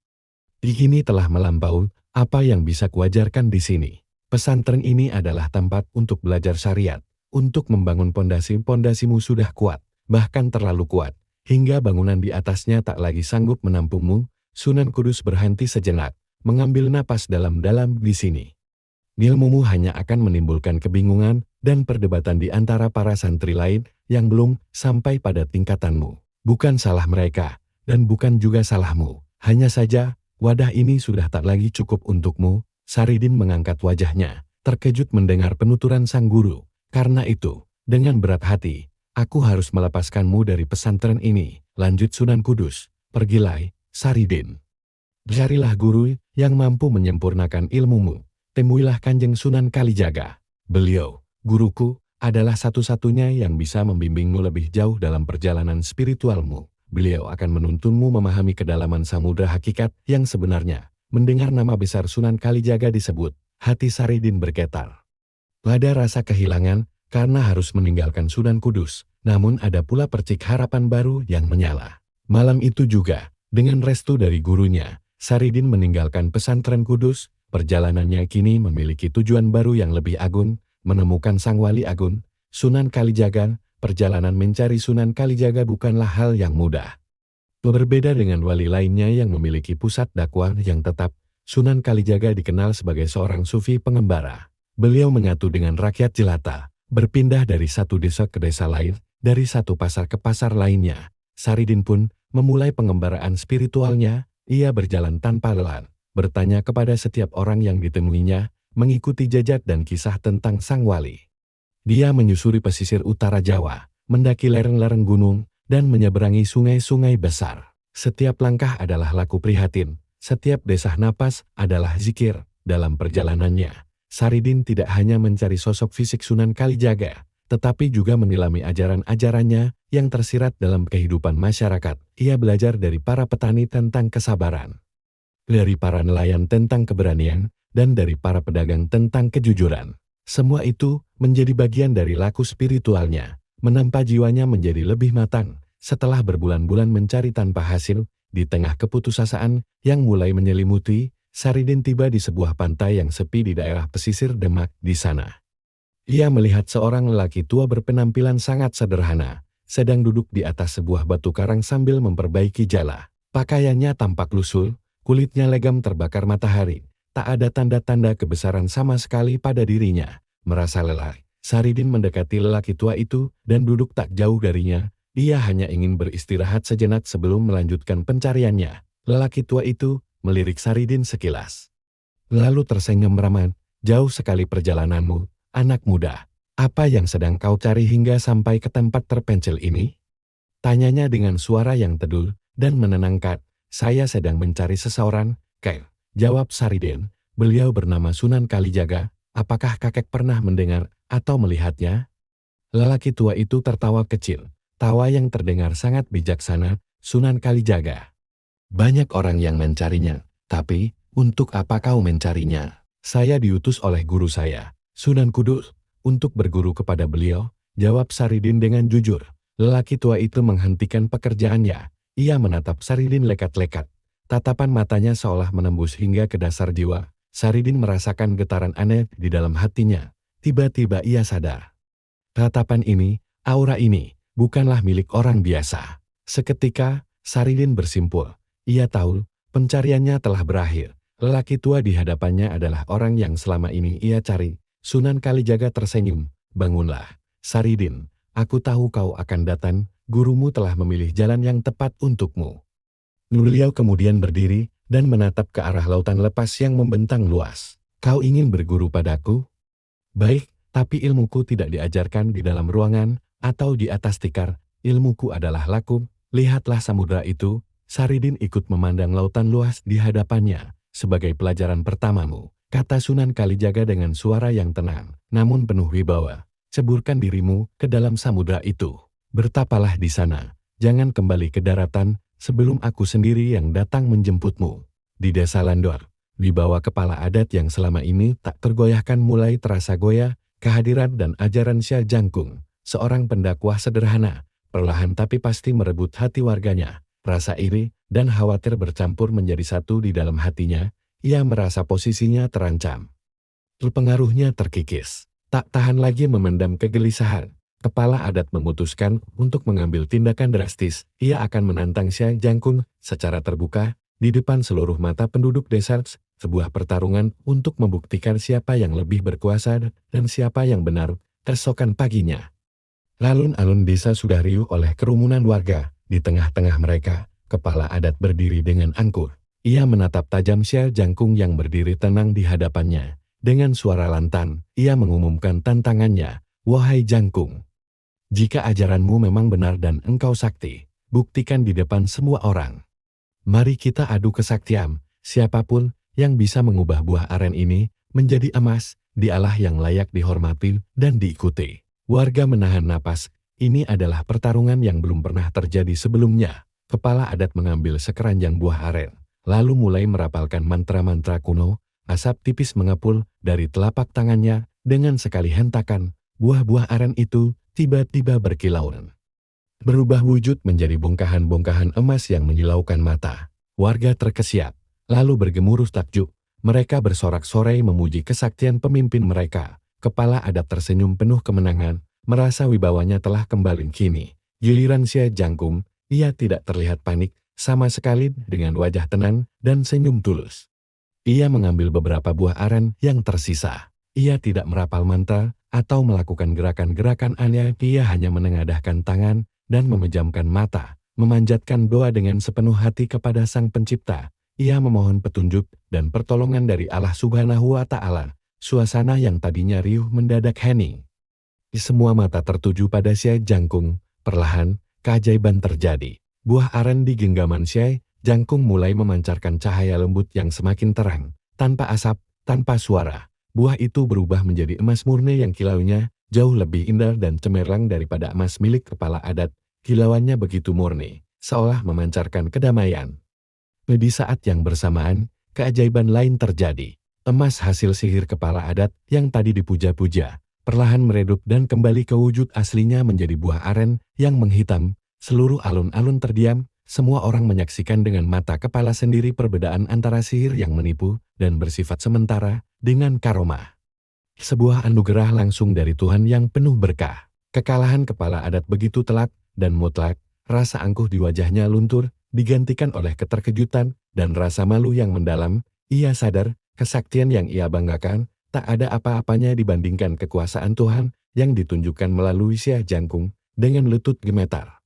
ini telah melampaui apa yang bisa kuajarkan di sini. Pesantren ini adalah tempat untuk belajar syariat. Untuk membangun pondasi-pondasimu sudah kuat, bahkan terlalu kuat, hingga bangunan di atasnya tak lagi sanggup menampungmu. Sunan Kudus berhenti sejenak, mengambil napas dalam-dalam di sini. Ilmumu hanya akan menimbulkan kebingungan dan perdebatan di antara para santri lain yang belum sampai pada tingkatanmu. Bukan salah mereka, dan bukan juga salahmu. Hanya saja, wadah ini sudah tak lagi cukup untukmu. Saridin mengangkat wajahnya, terkejut mendengar penuturan sang guru. Karena itu, dengan berat hati, aku harus melepaskanmu dari pesantren ini, lanjut Sunan Kudus. Pergilah, Saridin. Carilah guru yang mampu menyempurnakan ilmumu. Temuilah Kanjeng Sunan Kalijaga. Beliau, guruku, adalah satu-satunya yang bisa membimbingmu lebih jauh dalam perjalanan spiritualmu. Beliau akan menuntunmu memahami kedalaman samudra hakikat yang sebenarnya. Mendengar nama besar Sunan Kalijaga disebut, hati Saridin bergetar. Ada rasa kehilangan karena harus meninggalkan Sunan Kudus, namun ada pula percik harapan baru yang menyala. Malam itu juga, dengan restu dari gurunya, Saridin meninggalkan pesantren Kudus. Perjalanannya kini memiliki tujuan baru yang lebih agung, menemukan Sang Wali Agung, Sunan Kalijaga. Perjalanan mencari Sunan Kalijaga bukanlah hal yang mudah. Berbeda dengan wali lainnya yang memiliki pusat dakwah yang tetap, Sunan Kalijaga dikenal sebagai seorang sufi pengembara. Beliau menyatu dengan rakyat jelata, berpindah dari satu desa ke desa lain, dari satu pasar ke pasar lainnya. Saridin pun memulai pengembaraan spiritualnya. Ia berjalan tanpa lelah, bertanya kepada setiap orang yang ditemuinya, mengikuti jejak dan kisah tentang Sang Wali. Dia menyusuri pesisir utara Jawa, mendaki lereng-lereng gunung, dan menyeberangi sungai-sungai besar. Setiap langkah adalah laku prihatin, setiap desah napas adalah zikir. Dalam perjalanannya, Saridin tidak hanya mencari sosok fisik Sunan Kalijaga, tetapi juga menilami ajaran-ajarannya yang tersirat dalam kehidupan masyarakat. Ia belajar dari para petani tentang kesabaran, dari para nelayan tentang keberanian, dan dari para pedagang tentang kejujuran. Semua itu menjadi bagian dari laku spiritualnya, menampa jiwanya menjadi lebih matang. Setelah berbulan-bulan mencari tanpa hasil, di tengah keputusasaan yang mulai menyelimuti, Saridin tiba di sebuah pantai yang sepi di daerah pesisir Demak. Di sana, ia melihat seorang lelaki tua berpenampilan sangat sederhana, sedang duduk di atas sebuah batu karang sambil memperbaiki jala. Pakaiannya tampak lusuh, kulitnya legam terbakar matahari. Tak ada tanda-tanda kebesaran sama sekali pada dirinya. Merasa lelah, Saridin mendekati lelaki tua itu dan duduk tak jauh darinya. Ia hanya ingin beristirahat sejenak sebelum melanjutkan pencariannya. Lelaki tua itu melirik Saridin sekilas, lalu tersenyum ramah. Jauh sekali perjalananmu, anak muda. Apa yang sedang kau cari hingga sampai ke tempat terpencil ini? Tanyanya dengan suara yang teduh dan menenangkan. Saya sedang mencari seseorang, Kek. Jawab Saridin. Beliau bernama Sunan Kalijaga. Apakah kakek pernah mendengar atau melihatnya? Lelaki tua itu tertawa kecil. Tawa yang terdengar sangat bijaksana. Sunan Kalijaga. Banyak orang yang mencarinya. Tapi, untuk apa kau mencarinya? Saya diutus oleh guru saya, Sunan Kudus, untuk berguru kepada beliau. Jawab Saridin dengan jujur. Lelaki tua itu menghentikan pekerjaannya. Ia menatap Saridin lekat-lekat. Tatapan matanya seolah menembus hingga ke dasar jiwa. Saridin merasakan getaran aneh di dalam hatinya. Tiba-tiba ia sadar. Tatapan ini, aura ini, bukanlah milik orang biasa. Seketika, Saridin bersimpul. Ia tahu, pencariannya telah berakhir. Lelaki tua di hadapannya adalah orang yang selama ini ia cari. Sunan Kalijaga tersenyum. Bangunlah, Saridin. Aku tahu kau akan datang. Gurumu telah memilih jalan yang tepat untukmu. Beliau kemudian berdiri dan menatap ke arah lautan lepas yang membentang luas. Kau ingin berguru padaku? Baik, tapi ilmuku tidak diajarkan di dalam ruangan atau di atas tikar. Ilmuku adalah laku. Lihatlah samudra itu. Saridin ikut memandang lautan luas di hadapannya. Sebagai pelajaran pertamamu, kata Sunan Kalijaga dengan suara yang tenang, namun penuh wibawa. Ceburkan dirimu ke dalam samudra itu. Bertapalah di sana. Jangan kembali ke daratan sebelum aku sendiri yang datang menjemputmu. Di desa Landor, wibawa kepala adat yang selama ini tak tergoyahkan mulai terasa goyah. Kehadiran dan ajaran Syah Jangkung, seorang pendakwah sederhana, perlahan tapi pasti merebut hati warganya. Rasa iri dan khawatir bercampur menjadi satu di dalam hatinya. Ia merasa posisinya terancam. Pengaruhnya terkikis. Tak tahan lagi memendam kegelisahan. Kepala adat memutuskan untuk mengambil tindakan drastis. Ia akan menantang Syah Jangkung secara terbuka di depan seluruh mata penduduk desa. Sebuah pertarungan untuk membuktikan siapa yang lebih berkuasa dan siapa yang benar. Keesokan paginya, alun-alun desa sudah riuh oleh kerumunan warga. Di tengah-tengah mereka, kepala adat berdiri dengan angkuh. Ia menatap tajam Syah Jangkung yang berdiri tenang di hadapannya. Dengan suara lantang, ia mengumumkan tantangannya, "Wahai Jangkung, jika ajaranmu memang benar dan engkau sakti, buktikan di depan semua orang. Mari kita adu kesaktian, siapapun yang bisa mengubah buah aren ini menjadi emas, dialah yang layak dihormati dan diikuti." Warga menahan napas, ini adalah pertarungan yang belum pernah terjadi sebelumnya. Kepala adat mengambil sekeranjang buah aren, lalu mulai merapalkan mantra-mantra kuno. Asap tipis mengepul dari telapak tangannya. Dengan sekali hentakan, buah-buah aren itu tiba-tiba berkilauan, berubah wujud menjadi bongkahan-bongkahan emas yang menyilaukan mata. Warga terkesiap, lalu bergemuruh takjub. Mereka bersorak-sorai memuji kesaktian pemimpin mereka. Kepala adat tersenyum penuh kemenangan, merasa wibawanya telah kembali. Kini, giliran Xie Jangkung, ia tidak terlihat panik sama sekali, dengan wajah tenang dan senyum tulus. Ia mengambil beberapa buah aren yang tersisa. Ia tidak merapal mantra atau melakukan gerakan-gerakan aneh. Ia hanya menengadahkan tangan dan memejamkan mata, memanjatkan doa dengan sepenuh hati kepada Sang Pencipta. Ia memohon petunjuk dan pertolongan dari Allah Subhanahu wa Ta'ala. Suasana yang tadinya riuh mendadak hening. Semua mata tertuju pada Xie Jangkung. Perlahan, keajaiban terjadi. Buah aren di genggaman Xie Jangkung mulai memancarkan cahaya lembut yang semakin terang. Tanpa asap, tanpa suara, buah itu berubah menjadi emas murni yang kilauannya jauh lebih indah dan cemerlang daripada emas milik kepala adat. Kilauannya begitu murni, seolah memancarkan kedamaian. Di saat yang bersamaan, keajaiban lain terjadi. Emas hasil sihir kepala adat yang tadi dipuja-puja, perlahan meredup dan kembali ke wujud aslinya menjadi buah aren yang menghitam. Seluruh alun-alun terdiam, semua orang menyaksikan dengan mata kepala sendiri perbedaan antara sihir yang menipu dan bersifat sementara dengan karomah. Sebuah anugerah langsung dari Tuhan yang penuh berkah. Kekalahan kepala adat begitu telak dan mutlak, rasa angkuh di wajahnya luntur, digantikan oleh keterkejutan dan rasa malu yang mendalam. Ia sadar, kesaktian yang ia banggakan tak ada apa-apanya dibandingkan kekuasaan Tuhan yang ditunjukkan melalui Xie Jangkung. Dengan lutut gemetar,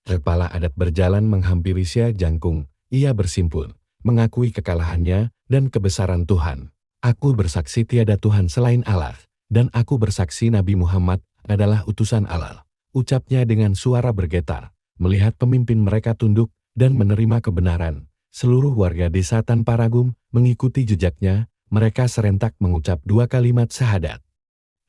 kepala adat berjalan menghampiri Xie Jangkung. Ia bersimpul, mengakui kekalahannya dan kebesaran Tuhan. "Aku bersaksi tiada Tuhan selain Allah, dan aku bersaksi Nabi Muhammad adalah utusan Allah," ucapnya dengan suara bergetar. Melihat pemimpin mereka tunduk dan menerima kebenaran, seluruh warga desa tanpa ragu mengikuti jejaknya. Mereka serentak mengucap dua kalimat syahadat,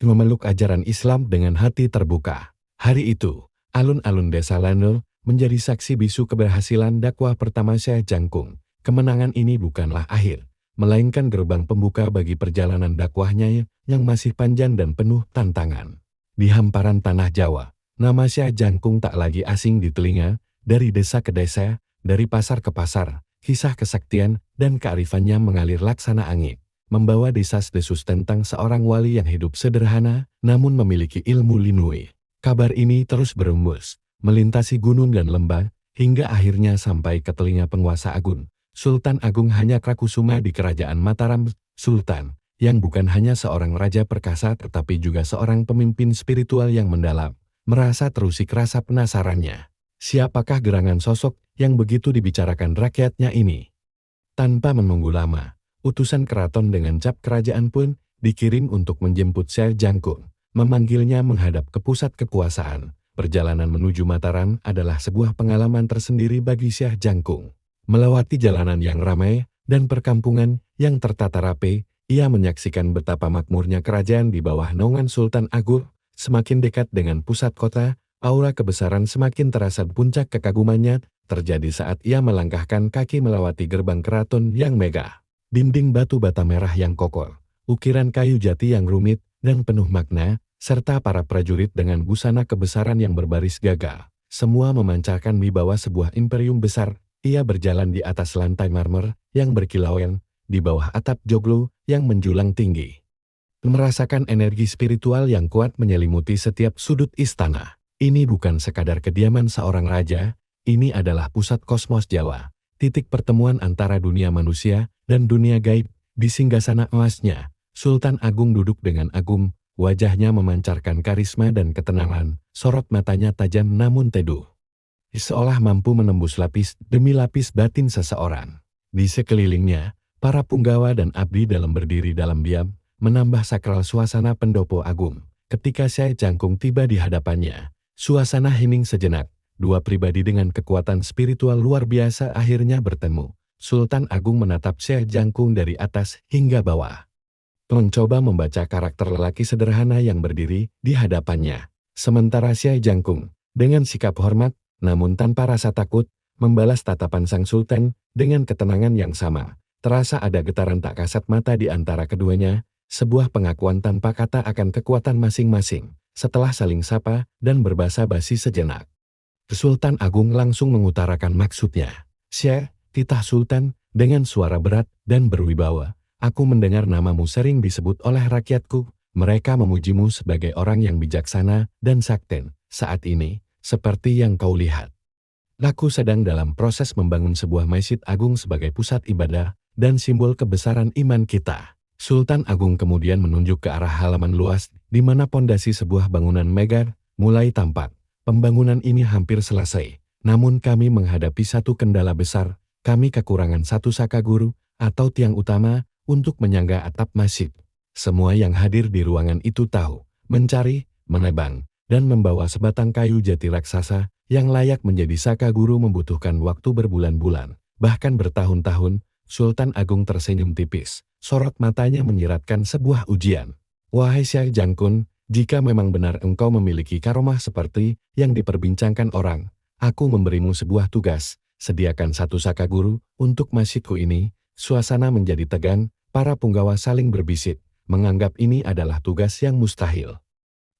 memeluk ajaran Islam dengan hati terbuka. Hari itu, alun-alun desa Lanul menjadi saksi bisu keberhasilan dakwah pertama Xie Jangkung. Kemenangan ini bukanlah akhir, melainkan gerbang pembuka bagi perjalanan dakwahnya yang masih panjang dan penuh tantangan. Di hamparan tanah Jawa, nama Xie Jangkung tak lagi asing di telinga. Dari desa ke desa, dari pasar ke pasar, kisah kesaktian dan kearifannya mengalir laksana angin, membawa desas-desus tentang seorang wali yang hidup sederhana namun memiliki ilmu linui. Kabar ini terus berembus, melintasi gunung dan lembah, hingga akhirnya sampai ke telinga penguasa agung, Sultan Agung Hanyakrakkusuma di Kerajaan Mataram. Sultan, yang bukan hanya seorang raja perkasa tetapi juga seorang pemimpin spiritual yang mendalam, merasa terusik rasa penasarannya. Siapakah gerangan sosok yang begitu dibicarakan rakyatnya ini? Tanpa menunggu lama, utusan keraton dengan cap kerajaan pun dikirim untuk menjemput Xie Jangkung, memanggilnya menghadap ke pusat kekuasaan. Perjalanan menuju Mataram adalah sebuah pengalaman tersendiri bagi Xie Jangkung. Melewati jalanan yang ramai dan perkampungan yang tertata rapi, ia menyaksikan betapa makmurnya kerajaan di bawah naungan Sultan Agung. Semakin dekat dengan pusat kota, aura kebesaran semakin terasa. Puncak kekagumannya terjadi saat ia melangkahkan kaki melewati gerbang keraton yang megah. Dinding batu bata merah yang kokoh, ukiran kayu jati yang rumit dan penuh makna, serta para prajurit dengan busana kebesaran yang berbaris gagah. Semua memancarkan wibawa sebuah imperium besar. Ia berjalan di atas lantai marmer yang berkilauan, di bawah atap joglo yang menjulang tinggi. Merasakan energi spiritual yang kuat menyelimuti setiap sudut istana. Ini bukan sekadar kediaman seorang raja, ini adalah pusat kosmos Jawa, titik pertemuan antara dunia manusia dan dunia gaib. Di singgasana emasnya, Sultan Agung duduk dengan agung. Wajahnya memancarkan karisma dan ketenangan, sorot matanya tajam namun teduh, seolah mampu menembus lapis demi lapis batin seseorang. Di sekelilingnya, para punggawa dan abdi dalam berdiri dalam diam, menambah sakral suasana pendopo agung. Ketika Syekh Jangkung tiba di hadapannya, suasana hening sejenak. Dua pribadi dengan kekuatan spiritual luar biasa akhirnya bertemu. Sultan Agung menatap Syekh Jangkung dari atas hingga bawah. Mencoba membaca karakter lelaki sederhana yang berdiri di hadapannya. Sementara Syekh Jangkung, dengan sikap hormat, namun tanpa rasa takut, membalas tatapan sang sultan dengan ketenangan yang sama. Terasa ada getaran tak kasat mata di antara keduanya, sebuah pengakuan tanpa kata akan kekuatan masing-masing. Setelah saling sapa dan berbasa-basi sejenak, Sultan Agung langsung mengutarakan maksudnya. Syekh, titah Sultan, dengan suara berat dan berwibawa. Aku mendengar namamu sering disebut oleh rakyatku. Mereka memujimu sebagai orang yang bijaksana dan sakten. Saat ini, seperti yang kau lihat, aku sedang dalam proses membangun sebuah masjid agung sebagai pusat ibadah dan simbol kebesaran iman kita. Sultan Agung kemudian menunjuk ke arah halaman luas di mana pondasi sebuah bangunan megah mulai tampak. Pembangunan ini hampir selesai, namun kami menghadapi satu kendala besar. Kami kekurangan satu saka guru atau tiang utama untuk menyangga atap masjid. Semua yang hadir di ruangan itu tahu, mencari, menebang, dan membawa sebatang kayu jati raksasa yang layak menjadi saka guru membutuhkan waktu berbulan-bulan, bahkan bertahun-tahun. Sultan Agung tersenyum tipis, sorot matanya menyiratkan sebuah ujian. Wahai Syekh Jangkung, jika memang benar engkau memiliki karomah seperti yang diperbincangkan orang, aku memberimu sebuah tugas. Sediakan satu saka guru untuk masjidku ini. Suasana menjadi tegang, para punggawa saling berbisik, menganggap ini adalah tugas yang mustahil.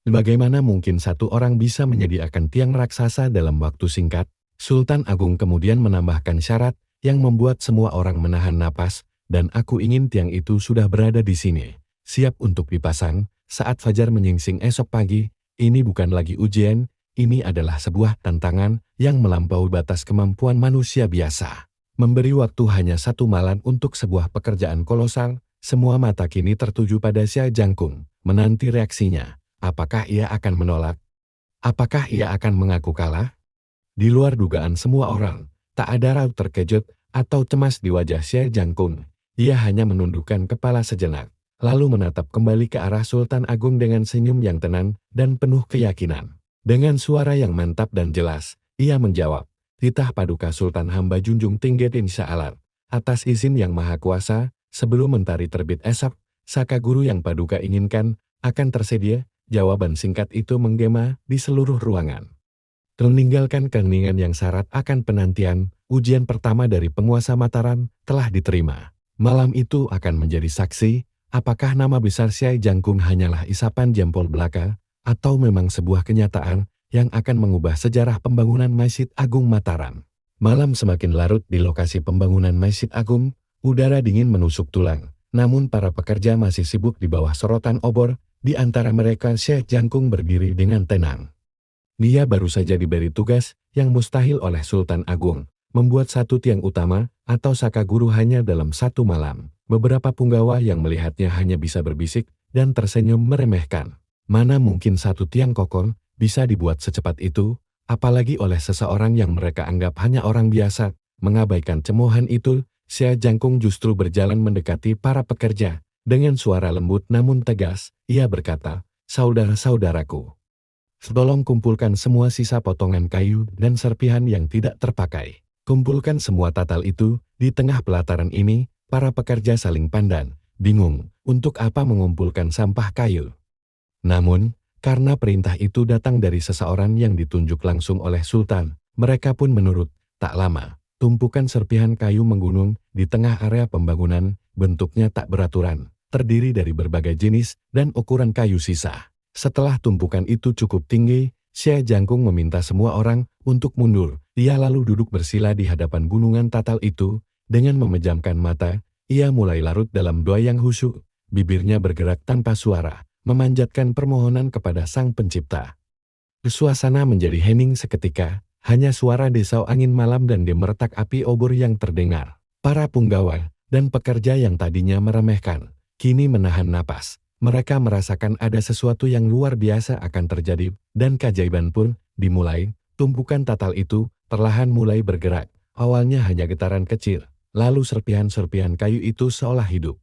Bagaimana mungkin satu orang bisa menyediakan tiang raksasa dalam waktu singkat? Sultan Agung kemudian menambahkan syarat yang membuat semua orang menahan napas, dan aku ingin tiang itu sudah berada di sini, siap untuk dipasang saat fajar menyingsing esok pagi. Ini bukan lagi ujian, ini adalah sebuah tantangan yang melampaui batas kemampuan manusia biasa. Memberi waktu hanya 1 malam untuk sebuah pekerjaan kolosal. Semua mata kini tertuju pada Syekh Jangkung, menanti reaksinya. Apakah ia akan menolak? Apakah ia akan mengaku kalah? Di luar dugaan semua orang, tak ada raut terkejut atau cemas di wajah Syekh Jangkung. Ia hanya menundukkan kepala sejenak, lalu menatap kembali ke arah Sultan Agung dengan senyum yang tenang dan penuh keyakinan. Dengan suara yang mantap dan jelas, ia menjawab, "Titah Paduka Sultan hamba junjung tinggi insya Allah. Atas izin yang maha kuasa, sebelum mentari terbit esok, saka guru yang Paduka inginkan akan tersedia." Jawaban singkat itu menggema di seluruh ruangan. Meninggalkan keheningan yang syarat akan penantian, ujian pertama dari penguasa Mataram telah diterima. Malam itu akan menjadi saksi, apakah nama besar Syekh Jangkung hanyalah isapan jempol belaka, atau memang sebuah kenyataan yang akan mengubah sejarah pembangunan Masjid Agung Mataram. Malam semakin larut di lokasi pembangunan Masjid Agung, udara dingin menusuk tulang, namun para pekerja masih sibuk di bawah sorotan obor. Di antara mereka Syekh Jangkung berdiri dengan tenang. Dia baru saja diberi tugas yang mustahil oleh Sultan Agung, membuat satu tiang utama atau saka guru hanya dalam 1 malam. Beberapa punggawa yang melihatnya hanya bisa berbisik dan tersenyum meremehkan. Mana mungkin satu tiang kokoh bisa dibuat secepat itu, apalagi oleh seseorang yang mereka anggap hanya orang biasa. Mengabaikan cemoohan itu, Syekh Jangkung justru berjalan mendekati para pekerja. Dengan suara lembut namun tegas, ia berkata, "Saudara-saudaraku, tolong kumpulkan semua sisa potongan kayu dan serpihan yang tidak terpakai. Kumpulkan semua tatal itu." Di tengah pelataran ini, para pekerja saling pandang, bingung untuk apa mengumpulkan sampah kayu. Namun, karena perintah itu datang dari seseorang yang ditunjuk langsung oleh Sultan, mereka pun menurut. Tak lama, tumpukan serpihan kayu menggunung di tengah area pembangunan. Bentuknya tak beraturan, terdiri dari berbagai jenis dan ukuran kayu sisa. Setelah tumpukan itu cukup tinggi, Syekh Jangkung meminta semua orang untuk mundur. Ia lalu duduk bersila di hadapan gunungan tatal itu. Dengan memejamkan mata, ia mulai larut dalam doa yang khusyuk. Bibirnya bergerak tanpa suara, memanjatkan permohonan kepada Sang Pencipta. Suasana menjadi hening seketika, hanya suara desau angin malam dan gemertak api obor yang terdengar. Para punggawa dan pekerja yang tadinya meremehkan, kini menahan napas. Mereka merasakan ada sesuatu yang luar biasa akan terjadi, dan keajaiban pun dimulai. Tumpukan tatal itu perlahan mulai bergerak. Awalnya hanya getaran kecil, lalu serpihan-serpihan kayu itu seolah hidup.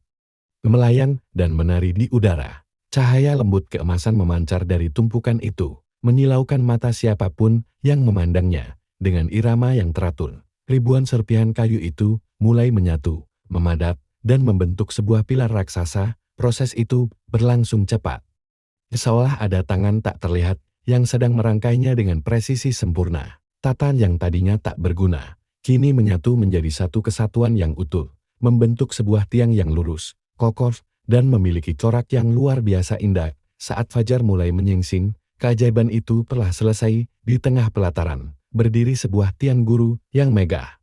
melayang dan menari di udara. Cahaya lembut keemasan memancar dari tumpukan itu, menyilaukan mata siapapun yang memandangnya. Dengan irama yang teratur, ribuan serpihan kayu itu mulai menyatu, memadat, dan membentuk sebuah pilar raksasa. Proses itu berlangsung cepat. Seolah ada tangan tak terlihat yang sedang merangkainya dengan presisi sempurna. Tatan yang tadinya tak berguna, kini menyatu menjadi satu kesatuan yang utuh, membentuk sebuah tiang yang lurus, kokoh, dan memiliki corak yang luar biasa indah. Saat fajar mulai menyingsing, keajaiban itu telah selesai. Di tengah pelataran berdiri sebuah tiang guru yang megah,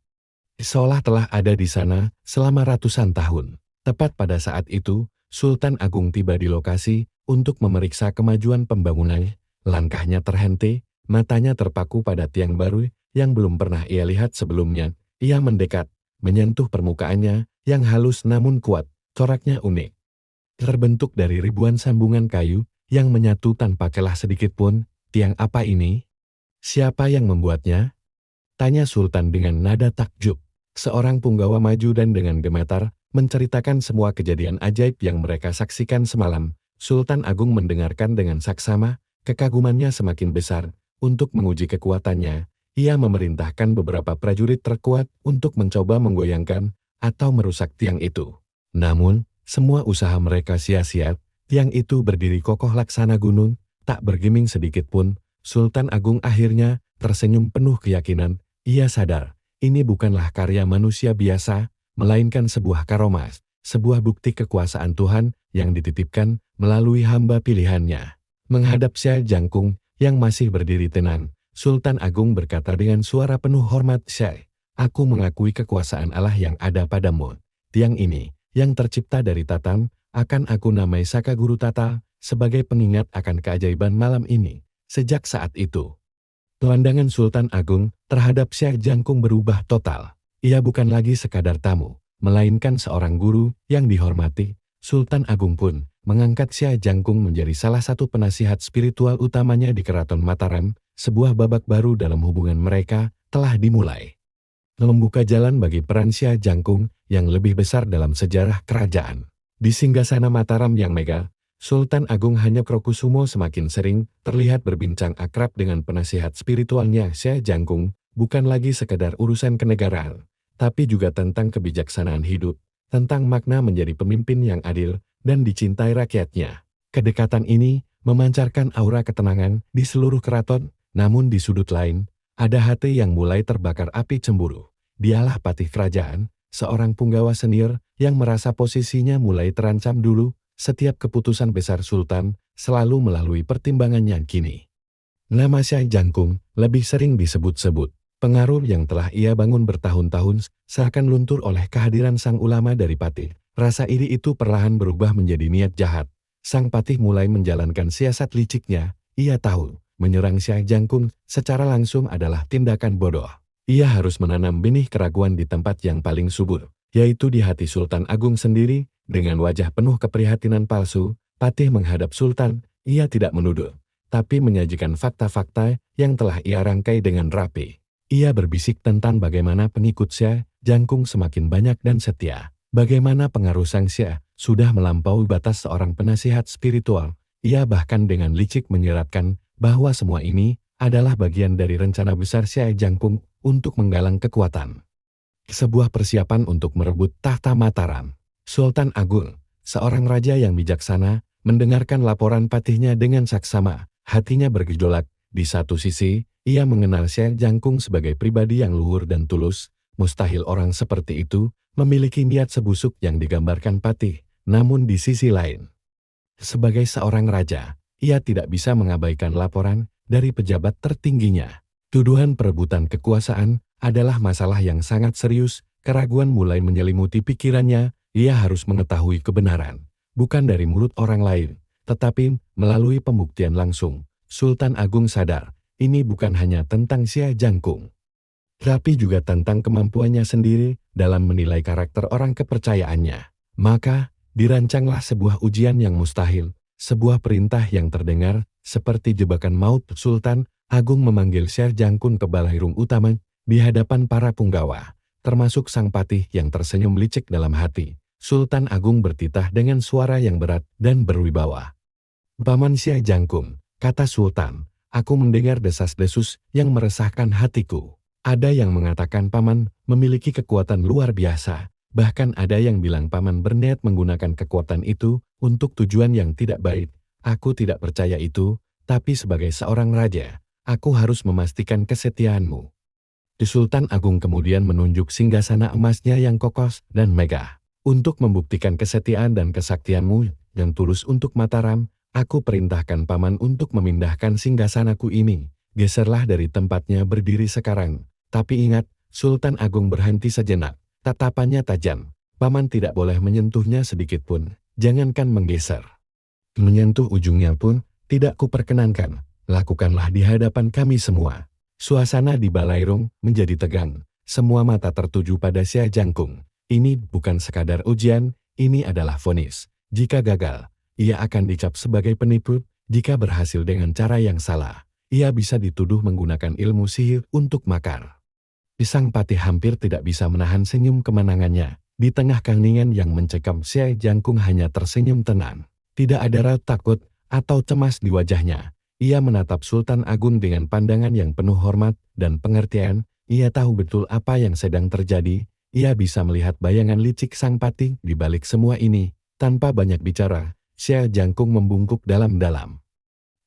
seolah telah ada di sana selama ratusan tahun. Tepat pada saat itu, Sultan Agung tiba di lokasi untuk memeriksa kemajuan pembangunan. Langkahnya terhenti, matanya terpaku pada tiang baru yang belum pernah ia lihat sebelumnya. Ia mendekat, menyentuh permukaannya yang halus namun kuat. Coraknya unik, terbentuk dari ribuan sambungan kayu yang menyatu tanpa celah sedikit pun. Tiang apa ini? Siapa yang membuatnya? Tanya Sultan dengan nada takjub. Seorang punggawa maju dan dengan gemetar menceritakan semua kejadian ajaib yang mereka saksikan semalam. Sultan Agung mendengarkan dengan saksama, kekagumannya semakin besar. Untuk menguji kekuatannya, ia memerintahkan beberapa prajurit terkuat untuk mencoba menggoyangkan atau merusak tiang itu. Namun, semua usaha mereka sia-sia. Tiang itu berdiri kokoh laksana gunung, tak bergeming sedikit pun. Sultan Agung akhirnya tersenyum penuh keyakinan. Ia sadar, ini bukanlah karya manusia biasa, melainkan sebuah karomah, sebuah bukti kekuasaan Tuhan yang dititipkan melalui hamba pilihannya. Menghadap Syekh Jangkung yang masih berdiri tenang, Sultan Agung berkata dengan suara penuh hormat, "Syekh, aku mengakui kekuasaan Allah yang ada padamu. Tiang ini, yang tercipta dari tatan, akan aku namai Saka Guru Tata, sebagai pengingat akan keajaiban malam ini." Sejak saat itu, pemandangan Sultan Agung terhadap Syekh Jangkung berubah total. Ia bukan lagi sekadar tamu, melainkan seorang guru yang dihormati. Sultan Agung pun mengangkat Syekh Jangkung menjadi salah satu penasihat spiritual utamanya di Keraton Mataram. Sebuah babak baru dalam hubungan mereka telah dimulai, membuka jalan bagi peran Syekh Jangkung yang lebih besar dalam sejarah kerajaan. Di singgasana Mataram yang megah, Sultan Agung Hanyokrokusumo semakin sering terlihat berbincang akrab dengan penasihat spiritualnya. Syekh Jangkung bukan lagi sekedar urusan kenegaraan, tapi juga tentang kebijaksanaan hidup, tentang makna menjadi pemimpin yang adil dan dicintai rakyatnya. Kedekatan ini memancarkan aura ketenangan di seluruh keraton, namun di sudut lain, ada hati yang mulai terbakar api cemburu. Dialah patih kerajaan, seorang punggawa senior yang merasa posisinya mulai terancam dulu. Setiap keputusan besar Sultan selalu melalui pertimbangannya kini. Nama Syekh Jangkung lebih sering disebut-sebut. Pengaruh yang telah ia bangun bertahun-tahun seakan luntur oleh kehadiran sang ulama dari Patih. Rasa iri itu perlahan berubah menjadi niat jahat. Sang Patih mulai menjalankan siasat liciknya. Ia tahu, menyerang Syekh Jangkung secara langsung adalah tindakan bodoh. Ia harus menanam benih keraguan di tempat yang paling subur, yaitu di hati Sultan Agung sendiri. Dengan wajah penuh keprihatinan palsu, Patih menghadap Sultan. Ia tidak menuduh, tapi menyajikan fakta-fakta yang telah ia rangkai dengan rapi. Ia berbisik tentang bagaimana pengikut Syekh Jangkung semakin banyak dan setia. Bagaimana pengaruh sang Syekh sudah melampaui batas seorang penasihat spiritual. Ia bahkan dengan licik menyeratkan bahwa semua ini adalah bagian dari rencana besar Syekh Jangkung untuk menggalang kekuatan. Sebuah persiapan untuk merebut tahta Mataram. Sultan Agung, seorang raja yang bijaksana, mendengarkan laporan patihnya dengan saksama. Hatinya bergejolak. Di satu sisi, ia mengenal Syekh Jangkung sebagai pribadi yang luhur dan tulus. Mustahil orang seperti itu memiliki niat sebusuk yang digambarkan Patih. Namun di sisi lain, sebagai seorang raja, ia tidak bisa mengabaikan laporan dari pejabat tertingginya. Tuduhan perebutan kekuasaan adalah masalah yang sangat serius. Keraguan mulai menyelimuti pikirannya. Ia harus mengetahui kebenaran, bukan dari mulut orang lain, tetapi melalui pembuktian langsung. Sultan Agung sadar, ini bukan hanya tentang Syekh Jangkung, tapi juga tentang kemampuannya sendiri dalam menilai karakter orang kepercayaannya. Maka, dirancanglah sebuah ujian yang mustahil, sebuah perintah yang terdengar seperti jebakan maut. Sultan Agung memanggil Syekh Jangkung ke balairung utama di hadapan para punggawa, termasuk sang Patih yang tersenyum licik dalam hati. Sultan Agung bertitah dengan suara yang berat dan berwibawa. "Paman Xia Jangkung," kata Sultan, "aku mendengar desas-desus yang meresahkan hatiku. Ada yang mengatakan paman memiliki kekuatan luar biasa. Bahkan ada yang bilang paman berniat menggunakan kekuatan itu untuk tujuan yang tidak baik. Aku tidak percaya itu, tapi sebagai seorang raja, aku harus memastikan kesetiaanmu." Sultan Agung kemudian menunjuk singgasana emasnya yang kokoh dan megah. "Untuk membuktikan kesetiaan dan kesaktianmu yang tulus untuk Mataram, aku perintahkan paman untuk memindahkan singgasanaku ini. Geserlah dari tempatnya berdiri sekarang. Tapi ingat," Sultan Agung berhenti sejenak. Tatapannya tajam. "Paman tidak boleh menyentuhnya sedikit pun, jangankan menggeser. Menyentuh ujungnya pun tidak kuperkenankan. Lakukanlah di hadapan kami semua." Suasana di Balairung menjadi tegang. Semua mata tertuju pada Xia Jangkung. Ini bukan sekadar ujian, ini adalah vonis. Jika gagal, ia akan dicap sebagai penipu. Jika berhasil dengan cara yang salah, ia bisa dituduh menggunakan ilmu sihir untuk makar. Sang patih hampir tidak bisa menahan senyum kemenangannya. Di tengah keheningan yang mencekam, Xia Jangkung hanya tersenyum tenang. Tidak ada raut takut atau cemas di wajahnya. Ia menatap Sultan Agung dengan pandangan yang penuh hormat dan pengertian. Ia tahu betul apa yang sedang terjadi. Ia bisa melihat bayangan licik sang patih di balik semua ini. Tanpa banyak bicara, Xia Jangkung membungkuk dalam-dalam.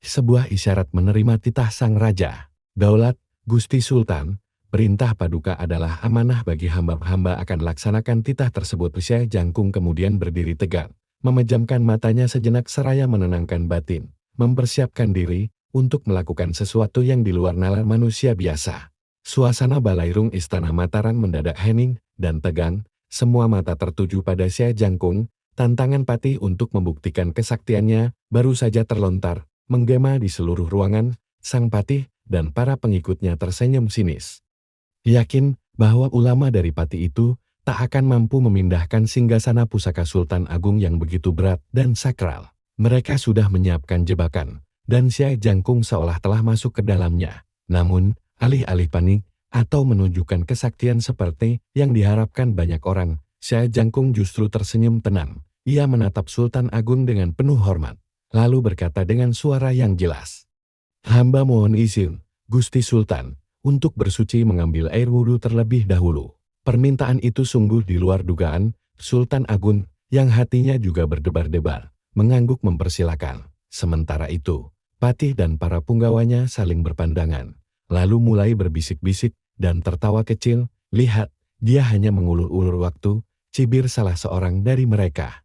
Sebuah isyarat menerima titah sang raja. "Daulat, Gusti Sultan, perintah paduka adalah amanah bagi hamba-hamba akan laksanakan titah tersebut." Xia Jangkung kemudian berdiri tegak, memejamkan matanya sejenak seraya menenangkan batin. Mempersiapkan diri untuk melakukan sesuatu yang di luar nalar manusia biasa. Suasana Balairung Istana Mataram mendadak hening dan tegang. Semua mata tertuju pada Xia Jangkung. Tantangan patih untuk membuktikan kesaktiannya baru saja terlontar, menggema di seluruh ruangan. Sang patih dan para pengikutnya tersenyum sinis. Yakin bahwa ulama dari patih itu tak akan mampu memindahkan singgasana pusaka Sultan Agung yang begitu berat dan sakral. Mereka sudah menyiapkan jebakan, dan Xia Jangkung seolah telah masuk ke dalamnya. Namun, alih-alih panik atau menunjukkan kesaktian seperti yang diharapkan banyak orang, Xia Jangkung justru tersenyum tenang. Ia menatap Sultan Agung dengan penuh hormat, lalu berkata dengan suara yang jelas, "Hamba mohon izin, Gusti Sultan, untuk bersuci mengambil air wudhu terlebih dahulu." Permintaan itu sungguh di luar dugaan. Sultan Agung, yang hatinya juga berdebar-debar, mengangguk mempersilakan. Sementara itu, patih dan para punggawanya saling berpandangan, lalu mulai berbisik-bisik dan tertawa kecil. "Lihat, dia hanya mengulur-ulur waktu," cibir salah seorang dari mereka.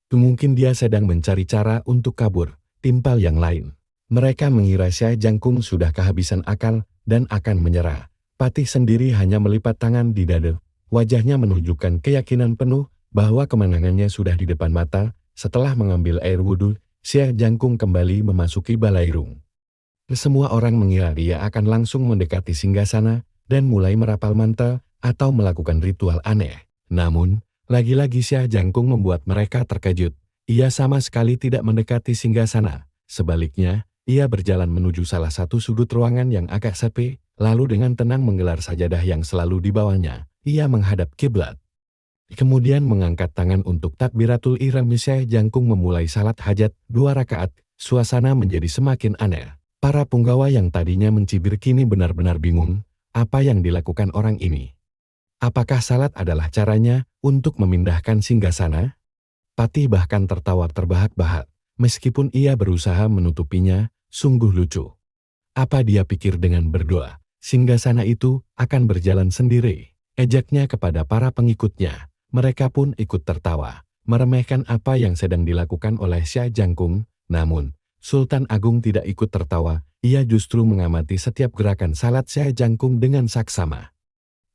"Mungkin dia sedang mencari cara untuk kabur," timpal yang lain. Mereka mengira Xia Jangkung sudah kehabisan akal dan akan menyerah. Patih sendiri hanya melipat tangan di dada. Wajahnya menunjukkan keyakinan penuh bahwa kemenangannya sudah di depan mata. Setelah mengambil air wudhu, Xia Jangkung kembali memasuki Balairung. Semua orang mengira dia akan langsung mendekati singgasana dan mulai merapal mantra atau melakukan ritual aneh. Namun, lagi-lagi Xia Jangkung membuat mereka terkejut. Ia sama sekali tidak mendekati singgasana. Sebaliknya, ia berjalan menuju salah satu sudut ruangan yang agak sepi, lalu dengan tenang menggelar sajadah yang selalu dibawanya. Ia menghadap kiblat. Kemudian mengangkat tangan untuk takbiratul ihram. Xia Jangkung memulai salat hajat 2 rakaat. Suasana menjadi semakin aneh. Para punggawa yang tadinya mencibir kini benar-benar bingung. Apa yang dilakukan orang ini? Apakah salat adalah caranya untuk memindahkan singgasana? Patih bahkan tertawa terbahak-bahak. Meskipun ia berusaha menutupinya, sungguh lucu. Apa dia pikir dengan berdoa, singgasana itu akan berjalan sendiri? Ejaknya kepada para pengikutnya. Mereka pun ikut tertawa, meremehkan apa yang sedang dilakukan oleh Xia Jangkung. Namun, Sultan Agung tidak ikut tertawa. Ia justru mengamati setiap gerakan salat Xia Jangkung dengan saksama.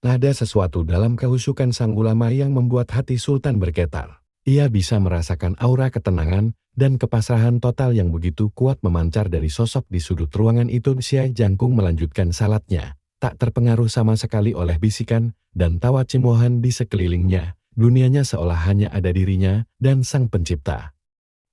Ada sesuatu dalam kehusukan sang ulama yang membuat hati Sultan bergetar. Ia bisa merasakan aura ketenangan dan kepasrahan total yang begitu kuat memancar dari sosok di sudut ruangan itu. Xia Jangkung melanjutkan salatnya, tak terpengaruh sama sekali oleh bisikan dan tawa cemoohan di sekelilingnya. Dunianya seolah hanya ada dirinya dan sang pencipta.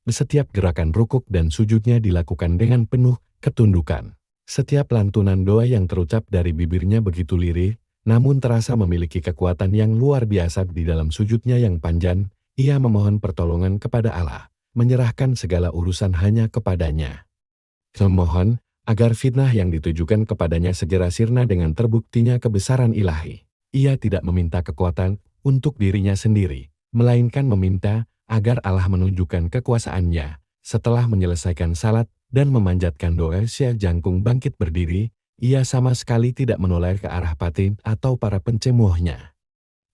Setiap gerakan rukuk dan sujudnya dilakukan dengan penuh ketundukan. Setiap lantunan doa yang terucap dari bibirnya begitu lirih, namun terasa memiliki kekuatan yang luar biasa di dalam sujudnya yang panjang. Ia memohon pertolongan kepada Allah, menyerahkan segala urusan hanya kepadanya. Memohon agar fitnah yang ditujukan kepadanya segera sirna dengan terbuktinya kebesaran ilahi. Ia tidak meminta kekuatan untuk dirinya sendiri, melainkan meminta agar Allah menunjukkan kekuasaannya. Setelah menyelesaikan salat dan memanjatkan doa, Syekh Jangkung bangkit berdiri. Ia sama sekali tidak menoleh ke arah Patin atau para pencemohnya.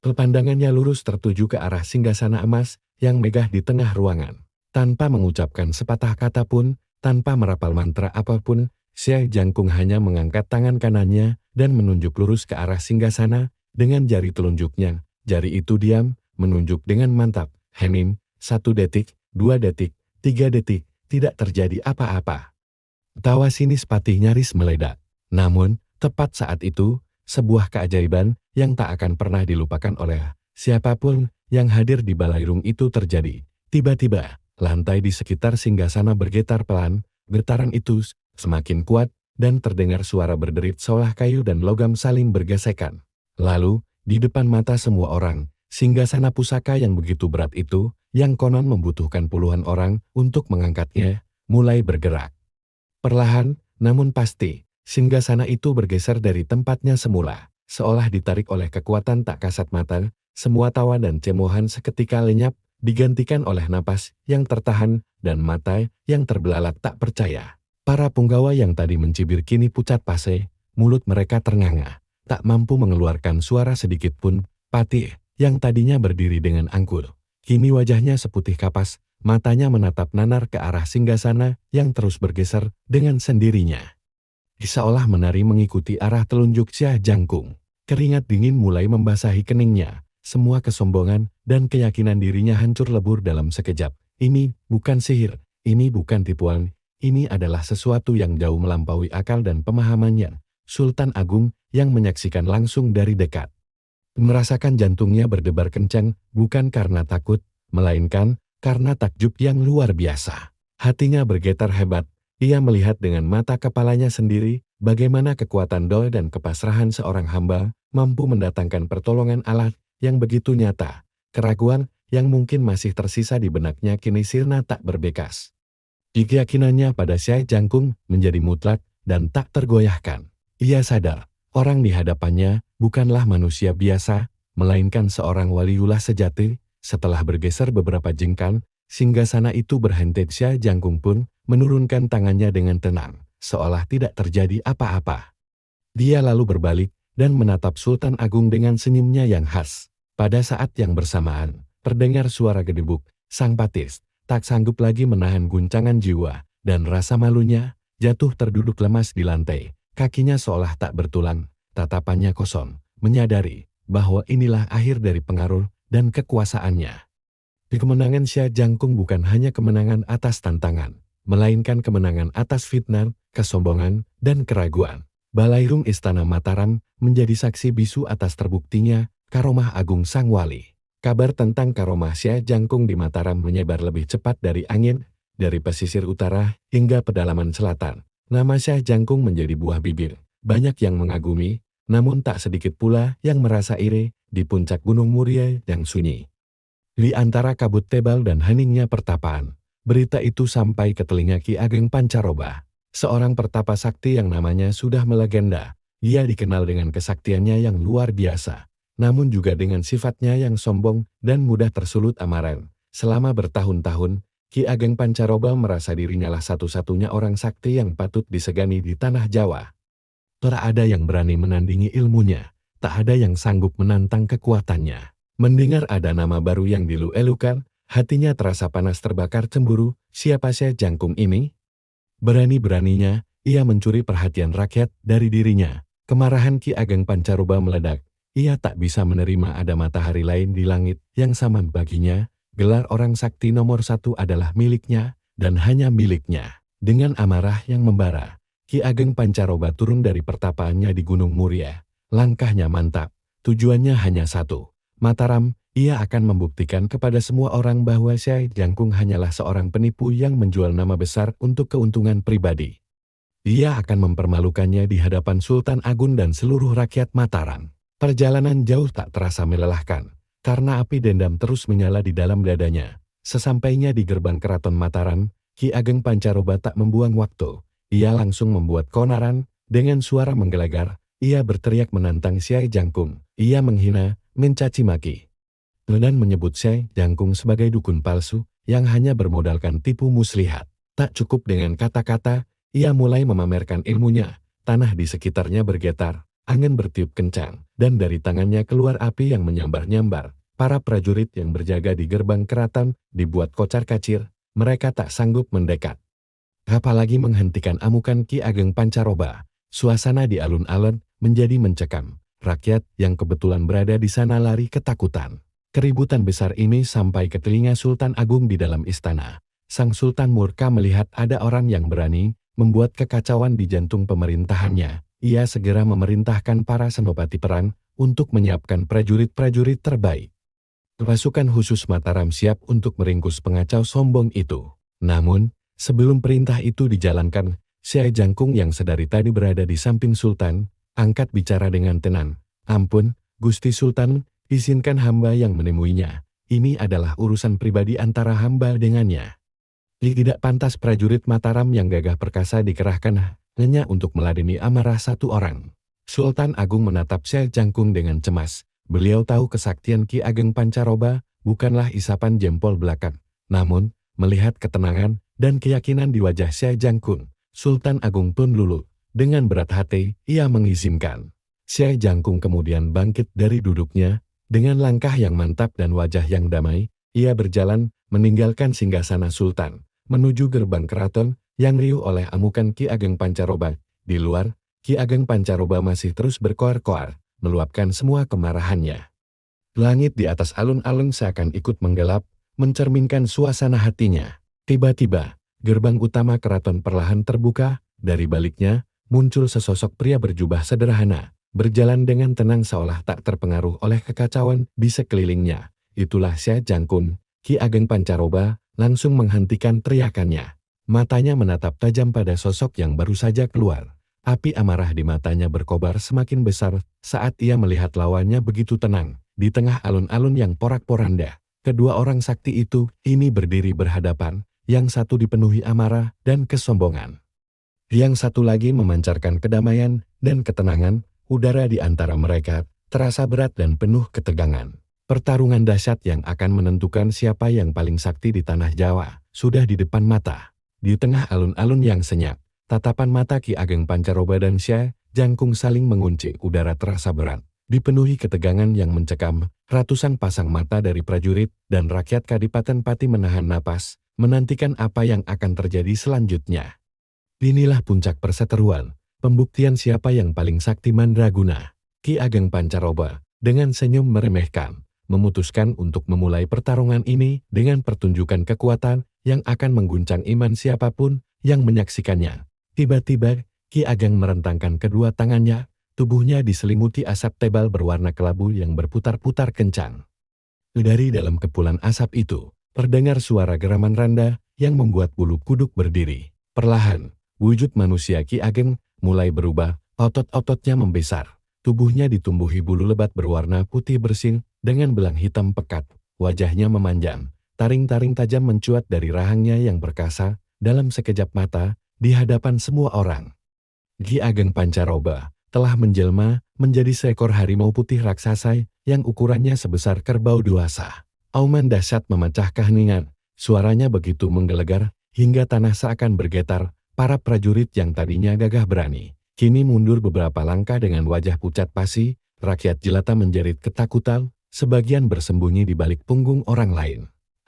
Pandangannya lurus tertuju ke arah singgasana emas yang megah di tengah ruangan. Tanpa mengucapkan sepatah kata pun, tanpa merapal mantra apapun, Syekh Jangkung hanya mengangkat tangan kanannya dan menunjuk lurus ke arah singgasana dengan jari telunjuknya. Jari itu diam, menunjuk dengan mantap. Hening, 1 detik, 2 detik, 3 detik, tidak terjadi apa-apa. Tawa sinis Patih nyaris meledak. Namun, tepat saat itu, sebuah keajaiban yang tak akan pernah dilupakan oleh siapapun yang hadir di balairung itu terjadi. Tiba-tiba, lantai di sekitar singgasana bergetar pelan, getaran itu semakin kuat, dan terdengar suara berderit seolah kayu dan logam saling bergesekan. Lalu, di depan mata semua orang, singgasana pusaka yang begitu berat itu, yang konon membutuhkan puluhan orang untuk mengangkatnya, mulai bergerak. Perlahan, namun pasti, singgasana itu bergeser dari tempatnya semula, seolah ditarik oleh kekuatan tak kasat mata. Semua tawa dan cemohan seketika lenyap, digantikan oleh napas yang tertahan dan mata yang terbelalak tak percaya. Para punggawa yang tadi mencibir kini pucat pase, mulut mereka ternganga, tak mampu mengeluarkan suara sedikit pun. Patih, yang tadinya berdiri dengan angkuh, kini wajahnya seputih kapas, matanya menatap nanar ke arah singgasana yang terus bergeser dengan sendirinya. Seolah menari mengikuti arah telunjuk Syekh Jangkung. Keringat dingin mulai membasahi keningnya, semua kesombongan dan keyakinan dirinya hancur lebur dalam sekejap. Ini bukan sihir, ini bukan tipuan. Ini adalah sesuatu yang jauh melampaui akal dan pemahamannya. Sultan Agung yang menyaksikan langsung dari dekat merasakan jantungnya berdebar kencang, bukan karena takut, melainkan karena takjub yang luar biasa. Hatinya bergetar hebat. Ia melihat dengan mata kepalanya sendiri bagaimana kekuatan doa dan kepasrahan seorang hamba mampu mendatangkan pertolongan Allah yang begitu nyata. Keraguan yang mungkin masih tersisa di benaknya kini sirna tak berbekas. Keyakinannya pada Syekh Jangkung menjadi mutlak dan tak tergoyahkan. Ia sadar, orang di hadapannya bukanlah manusia biasa, melainkan seorang waliullah sejati. Setelah bergeser beberapa jengkal, singgasana itu berhenti. Syekh Jangkung pun menurunkan tangannya dengan tenang, seolah tidak terjadi apa-apa. Dia lalu berbalik dan menatap Sultan Agung dengan senyumnya yang khas. Pada saat yang bersamaan, terdengar suara gedebuk. Sang Patih tak sanggup lagi menahan guncangan jiwa, dan rasa malunya jatuh terduduk lemas di lantai. Kakinya seolah tak bertulang, tatapannya kosong, menyadari bahwa inilah akhir dari pengaruh dan kekuasaannya. Kemenangan Syekh Jangkung bukan hanya kemenangan atas tantangan, melainkan kemenangan atas fitnah, kesombongan, dan keraguan. Balairung Istana Mataram menjadi saksi bisu atas terbuktinya karomah agung Sang Wali. Kabar tentang karomah Syekh Jangkung di Mataram menyebar lebih cepat dari angin, dari pesisir utara hingga pedalaman selatan. Nama Syekh Jangkung menjadi buah bibir. Banyak yang mengagumi, namun tak sedikit pula yang merasa iri di puncak Gunung Muria yang sunyi. Di antara kabut tebal dan heningnya pertapaan, berita itu sampai ke telinga Ki Ageng Pancaroba, seorang pertapa sakti yang namanya sudah melegenda. Ia dikenal dengan kesaktiannya yang luar biasa, namun juga dengan sifatnya yang sombong dan mudah tersulut amarah. Selama bertahun-tahun, Ki Ageng Pancaroba merasa dirinya lah satu-satunya orang sakti yang patut disegani di tanah Jawa. Tak ada yang berani menandingi ilmunya, tak ada yang sanggup menantang kekuatannya. Mendengar ada nama baru yang dielu-elukan, hatinya terasa panas terbakar cemburu. Siapa Syekh Jangkung ini? Berani-beraninya, ia mencuri perhatian rakyat dari dirinya. Kemarahan Ki Ageng Pancaroba meledak. Ia tak bisa menerima ada matahari lain di langit yang sama baginya. Gelar orang sakti nomor 1 adalah miliknya, dan hanya miliknya. Dengan amarah yang membara, Ki Ageng Pancaroba turun dari pertapaannya di Gunung Muria. Langkahnya mantap, tujuannya hanya satu. Mataram, ia akan membuktikan kepada semua orang bahwa Syekh Jangkung hanyalah seorang penipu yang menjual nama besar untuk keuntungan pribadi. Ia akan mempermalukannya di hadapan Sultan Agung dan seluruh rakyat Mataram. Perjalanan jauh tak terasa melelahkan. Karena api dendam terus menyala di dalam dadanya. Sesampainya di gerbang keraton Mataram, Ki Ageng Pancaroba tak membuang waktu. Ia langsung membuat konaran, dengan suara menggelegar, ia berteriak menantang Syai Jangkung. Ia menghina, mencaci maki, dan menyebut Syai Jangkung sebagai dukun palsu, yang hanya bermodalkan tipu muslihat. Tak cukup dengan kata-kata, ia mulai memamerkan ilmunya. Tanah di sekitarnya bergetar, angin bertiup kencang, dan dari tangannya keluar api yang menyambar-nyambar. Para prajurit yang berjaga di gerbang keraton dibuat kocar-kacir, mereka tak sanggup mendekat. Apalagi menghentikan amukan Ki Ageng Pancaroba. Suasana di alun-alun menjadi mencekam. Rakyat yang kebetulan berada di sana lari ketakutan. Keributan besar ini sampai ke telinga Sultan Agung di dalam istana. Sang Sultan murka melihat ada orang yang berani membuat kekacauan di jantung pemerintahannya. Ia segera memerintahkan para senopati perang untuk menyiapkan prajurit-prajurit terbaik. Pasukan khusus Mataram siap untuk meringkus pengacau sombong itu. Namun, sebelum perintah itu dijalankan, Syai Jangkung yang sedari tadi berada di samping Sultan, angkat bicara dengan tenang. "Ampun, Gusti Sultan, izinkan hamba yang menemuinya. Ini adalah urusan pribadi antara hamba dengannya." Tidak pantas prajurit Mataram yang gagah perkasa dikerahkan hanya untuk meladeni amarah satu orang. Sultan Agung menatap Syai Jangkung dengan cemas. Beliau tahu kesaktian Ki Ageng Pancaroba bukanlah isapan jempol belakang. Namun, melihat ketenangan dan keyakinan di wajah Syai Jangkung, Sultan Agung pun luluh. Dengan berat hati, ia mengizinkan. Syai Jangkung kemudian bangkit dari duduknya. Dengan langkah yang mantap dan wajah yang damai, ia berjalan meninggalkan singgasana Sultan, menuju gerbang keraton yang riuh oleh amukan Ki Ageng Pancaroba. Di luar, Ki Ageng Pancaroba masih terus berkoar-koar, meluapkan semua kemarahannya. Langit di atas alun-alun seakan ikut menggelap, mencerminkan suasana hatinya. Tiba-tiba, gerbang utama keraton perlahan terbuka, dari baliknya, muncul sesosok pria berjubah sederhana, berjalan dengan tenang seolah tak terpengaruh oleh kekacauan di sekelilingnya. Itulah Syai Jangkung. Ki Ageng Pancaroba langsung menghentikan teriakannya. Matanya menatap tajam pada sosok yang baru saja keluar. Api amarah di matanya berkobar semakin besar saat ia melihat lawannya begitu tenang. Di tengah alun-alun yang porak-poranda, kedua orang sakti itu ini berdiri berhadapan, yang satu dipenuhi amarah dan kesombongan. Yang satu lagi memancarkan kedamaian dan ketenangan. Udara di antara mereka terasa berat dan penuh ketegangan. Pertarungan dahsyat yang akan menentukan siapa yang paling sakti di tanah Jawa sudah di depan mata. Di tengah alun-alun yang senyap, tatapan mata Ki Ageng Pancaroba dan Syai Jangkung saling mengunci. Udara terasa berat, dipenuhi ketegangan yang mencekam. Ratusan pasang mata dari prajurit dan rakyat Kadipaten Pati menahan napas, menantikan apa yang akan terjadi selanjutnya. Inilah puncak perseteruan, pembuktian siapa yang paling sakti mandraguna. Ki Ageng Pancaroba, dengan senyum meremehkan, memutuskan untuk memulai pertarungan ini dengan pertunjukan kekuatan yang akan mengguncang iman siapapun yang menyaksikannya. Tiba-tiba, Ki Ageng merentangkan kedua tangannya, tubuhnya diselimuti asap tebal berwarna kelabu yang berputar-putar kencang. Dari dalam kepulan asap itu, terdengar suara geraman randa yang membuat bulu kuduk berdiri. Perlahan, wujud manusia Ki Ageng mulai berubah, otot-ototnya membesar. Tubuhnya ditumbuhi bulu lebat berwarna putih bersih dengan belang hitam pekat. Wajahnya memanjang, taring-taring tajam mencuat dari rahangnya yang perkasa dalam sekejap mata di hadapan semua orang. Ki Ageng Pancaroba telah menjelma menjadi seekor harimau putih raksasa yang ukurannya sebesar kerbau dewasa. Auman dahsyat memecah keheningan, suaranya begitu menggelegar hingga tanah seakan bergetar. Para prajurit yang tadinya gagah berani kini mundur beberapa langkah dengan wajah pucat pasi. Rakyat jelata menjerit ketakutan, sebagian bersembunyi di balik punggung orang lain.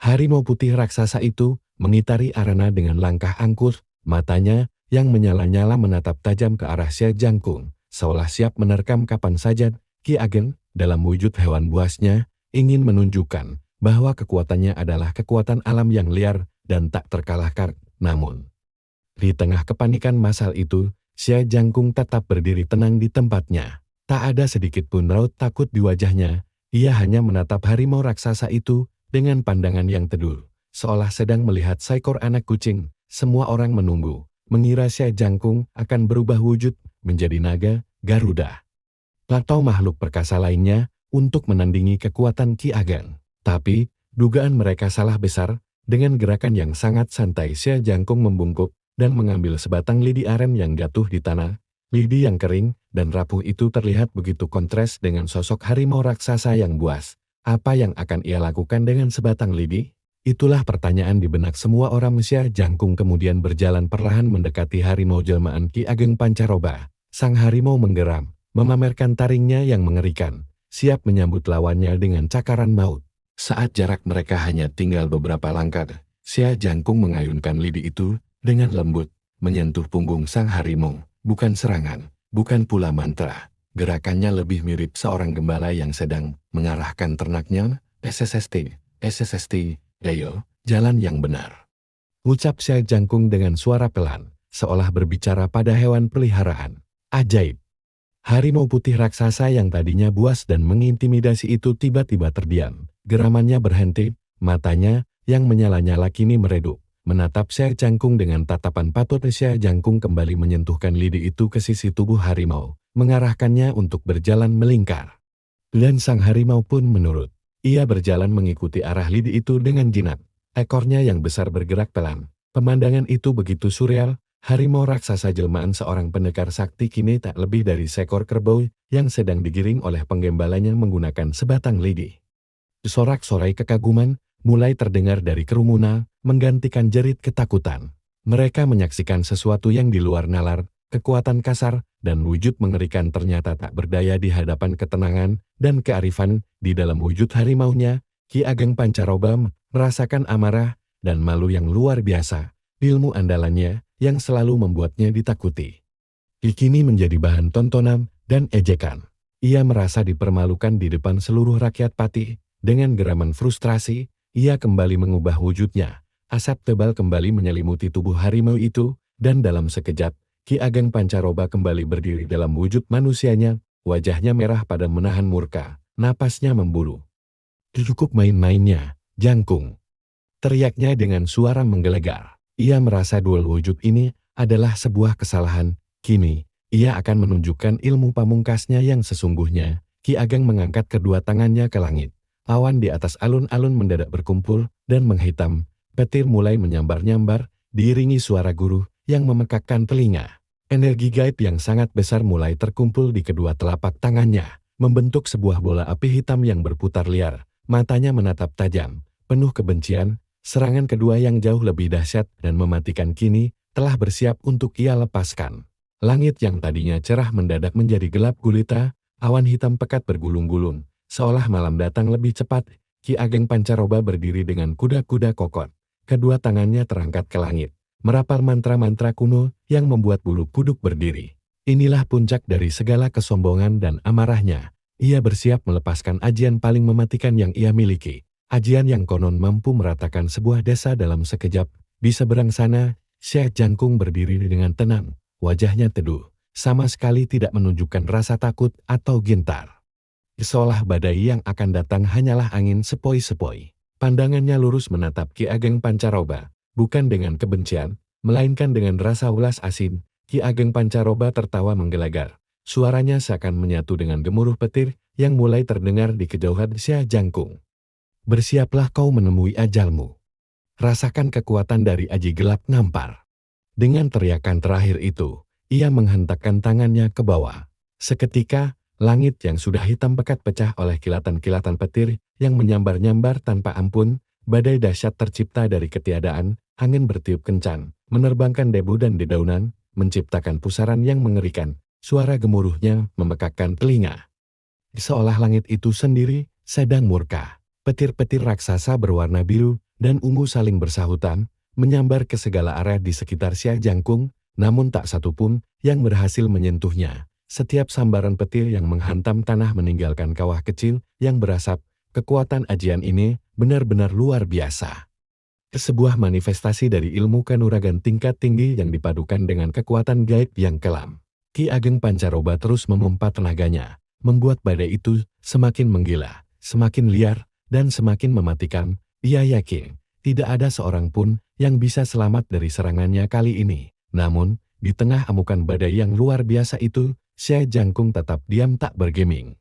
Harimau putih raksasa itu mengitari arena dengan langkah angkuh, matanya yang menyala-nyala menatap tajam ke arah Syai Jangkung, seolah siap menerkam kapan saja. Ki Ageng, dalam wujud hewan buasnya, ingin menunjukkan bahwa kekuatannya adalah kekuatan alam yang liar dan tak terkalahkan. Namun, di tengah kepanikan massal itu, Syai Jangkung tetap berdiri tenang di tempatnya. Tak ada sedikit pun raut takut di wajahnya. Ia hanya menatap harimau raksasa itu dengan pandangan yang teduh, seolah sedang melihat seekor anak kucing. Semua orang menunggu, mengira Syai Jangkung akan berubah wujud menjadi naga, garuda, atau makhluk perkasa lainnya. untuk menandingi kekuatan Ki Ageng. Tapi, dugaan mereka salah besar. Dengan gerakan yang sangat santai, Xia Jangkung membungkuk dan mengambil sebatang lidi aren yang jatuh di tanah. Lidi yang kering dan rapuh itu terlihat begitu kontras dengan sosok harimau raksasa yang buas. Apa yang akan ia lakukan dengan sebatang lidi? Itulah pertanyaan di benak semua orang. Xia Jangkung kemudian berjalan perlahan mendekati harimau jelmaan Ki Ageng Pancaroba. Sang harimau menggeram, memamerkan taringnya yang mengerikan, siap menyambut lawannya dengan cakaran maut. Saat jarak mereka hanya tinggal beberapa langkah, Xia Jangkung mengayunkan lidi itu dengan lembut, menyentuh punggung sang harimau. Bukan serangan, bukan pula mantra. Gerakannya lebih mirip seorang gembala yang sedang mengarahkan ternaknya. SSST, ayo, jalan yang benar. Ucap Xia Jangkung dengan suara pelan, seolah berbicara pada hewan peliharaan. Ajaib. Harimau putih raksasa yang tadinya buas dan mengintimidasi itu tiba-tiba terdiam. Geramannya berhenti, matanya yang menyala-nyala kini meredup, menatap Xia Jangkung dengan tatapan patut. Xia Jangkung kembali menyentuhkan lidi itu ke sisi tubuh harimau, mengarahkannya untuk berjalan melingkar. Dan sang harimau pun menurut. Ia berjalan mengikuti arah lidi itu dengan jinak. Ekornya yang besar bergerak pelan. Pemandangan itu begitu surreal. Harimau raksasa jelmaan seorang pendekar sakti kini tak lebih dari seekor kerbau yang sedang digiring oleh penggembalanya menggunakan sebatang lidi. Sorak-sorai kekaguman mulai terdengar dari kerumunan, menggantikan jerit ketakutan. Mereka menyaksikan sesuatu yang di luar nalar, kekuatan kasar, dan wujud mengerikan ternyata tak berdaya di hadapan ketenangan dan kearifan di dalam wujud harimaunya. Ki Ageng Pancaroba merasakan amarah dan malu yang luar biasa. Ilmu andalannya yang selalu membuatnya ditakuti kini menjadi bahan tontonan dan ejekan. Ia merasa dipermalukan di depan seluruh rakyat Pati. Dengan geraman frustrasi, ia kembali mengubah wujudnya. Asap tebal kembali menyelimuti tubuh harimau itu, dan dalam sekejap, Ki Ageng Pancaroba kembali berdiri dalam wujud manusianya, wajahnya merah pada menahan murka, napasnya memburu. Cukup main-mainnya, Jangkung. Teriaknya dengan suara menggelegar. Ia merasa duel wujud ini adalah sebuah kesalahan. Kini, ia akan menunjukkan ilmu pamungkasnya yang sesungguhnya. Ki Ageng mengangkat kedua tangannya ke langit. Awan di atas alun-alun mendadak berkumpul dan menghitam. Petir mulai menyambar-nyambar, diiringi suara guruh yang memekakkan telinga. Energi gaib yang sangat besar mulai terkumpul di kedua telapak tangannya, membentuk sebuah bola api hitam yang berputar liar. Matanya menatap tajam, penuh kebencian. Serangan kedua yang jauh lebih dahsyat dan mematikan kini telah bersiap untuk ia lepaskan. Langit yang tadinya cerah mendadak menjadi gelap gulita, awan hitam pekat bergulung-gulung. Seolah malam datang lebih cepat, Ki Ageng Pancaroba berdiri dengan kuda-kuda kokot. Kedua tangannya terangkat ke langit, merapal mantra-mantra kuno yang membuat bulu kuduk berdiri. Inilah puncak dari segala kesombongan dan amarahnya. Ia bersiap melepaskan ajian paling mematikan yang ia miliki. Ajian yang konon mampu meratakan sebuah desa dalam sekejap. Di seberang sana, Xia Jangkung berdiri dengan tenang. Wajahnya teduh, sama sekali tidak menunjukkan rasa takut atau gentar. Seolah badai yang akan datang hanyalah angin sepoi-sepoi. Pandangannya lurus menatap Ki Ageng Pancaroba, bukan dengan kebencian, melainkan dengan rasa ulas asin. Ki Ageng Pancaroba tertawa menggelegar. Suaranya seakan menyatu dengan gemuruh petir yang mulai terdengar di kejauhan. Xia Jangkung, bersiaplah kau menemui ajalmu. Rasakan kekuatan dari aji gelap nampar. Dengan teriakan terakhir itu, ia menghentakkan tangannya ke bawah. Seketika, langit yang sudah hitam pekat pecah oleh kilatan-kilatan petir yang menyambar-nyambar tanpa ampun. Badai dahsyat tercipta dari ketiadaan, angin bertiup kencang, menerbangkan debu dan dedaunan, menciptakan pusaran yang mengerikan. Suara gemuruhnya memekakkan telinga. Seolah langit itu sendiri sedang murka. Petir-petir raksasa berwarna biru dan ungu saling bersahutan, menyambar ke segala arah di sekitar Xia Jangkung, namun tak satu pun yang berhasil menyentuhnya. Setiap sambaran petir yang menghantam tanah meninggalkan kawah kecil yang berasap. Kekuatan ajian ini benar-benar luar biasa. Sebuah manifestasi dari ilmu kanuragan tingkat tinggi yang dipadukan dengan kekuatan gaib yang kelam. Ki Ageng Pancaroba terus memompa tenaganya, membuat badai itu semakin menggila, semakin liar, dan semakin mematikan. Ia yakin tidak ada seorang pun yang bisa selamat dari serangannya kali ini. Namun, di tengah amukan badai yang luar biasa itu, Xia Jangkung tetap diam tak bergeming.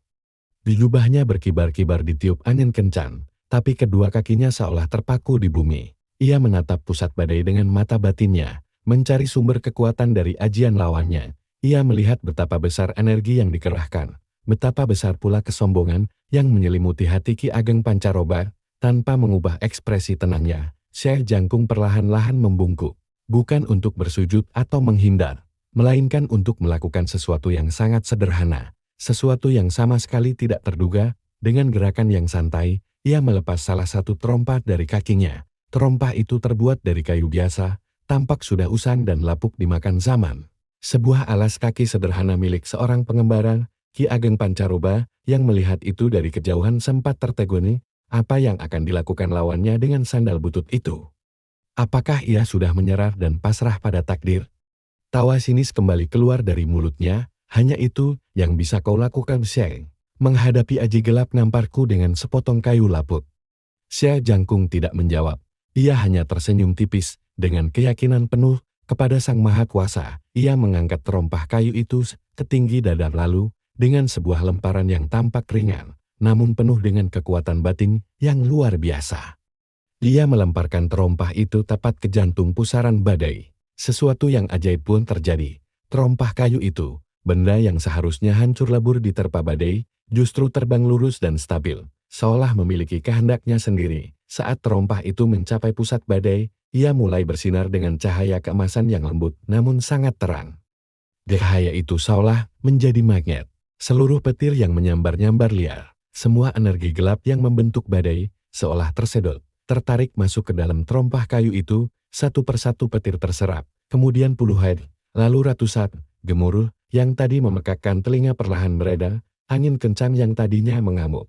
Jubahnya berkibar-kibar ditiup angin kencang, tapi kedua kakinya seolah terpaku di bumi. Ia menatap pusat badai dengan mata batinnya, mencari sumber kekuatan dari ajian lawannya. Ia melihat betapa besar energi yang dikerahkan, betapa besar pula kesombongan yang menyelimuti hati Ki Ageng Pancaroba. Tanpa mengubah ekspresi tenangnya, Syekh Jangkung perlahan-lahan membungkuk, bukan untuk bersujud atau menghindar, melainkan untuk melakukan sesuatu yang sangat sederhana. Sesuatu yang sama sekali tidak terduga. Dengan gerakan yang santai, ia melepas salah satu trompa dari kakinya. Trompa itu terbuat dari kayu biasa, tampak sudah usang dan lapuk dimakan zaman. Sebuah alas kaki sederhana milik seorang pengembara, Ki Ageng Pancaroba, yang melihat itu dari kejauhan sempat tertegun. Apa yang akan dilakukan lawannya dengan sandal butut itu? Apakah ia sudah menyerah dan pasrah pada takdir? Tawa sinis kembali keluar dari mulutnya. Hanya itu yang bisa kau lakukan, Syekh. Menghadapi aji gelap namparku dengan sepotong kayu lapuk. Syekh Jangkung tidak menjawab. Ia hanya tersenyum tipis dengan keyakinan penuh kepada Sang Maha Kuasa. Ia mengangkat terompah kayu itu ke tinggi dada lalu dengan sebuah lemparan yang tampak ringan, namun penuh dengan kekuatan batin yang luar biasa. Dia melemparkan terompah itu tepat ke jantung pusaran badai. Sesuatu yang ajaib pun terjadi. Terompah kayu itu, benda yang seharusnya hancur lebur diterpa badai, justru terbang lurus dan stabil, seolah memiliki kehendaknya sendiri. Saat terompah itu mencapai pusat badai, ia mulai bersinar dengan cahaya keemasan yang lembut namun sangat terang. Cahaya itu seolah menjadi magnet. Seluruh petir yang menyambar-nyambar liar, semua energi gelap yang membentuk badai, seolah tersedot, tertarik masuk ke dalam terompah kayu itu. Satu persatu petir terserap, kemudian puluhan, lalu ratusan, gemuruh yang tadi memekakkan telinga perlahan mereda. Angin kencang yang tadinya mengamuk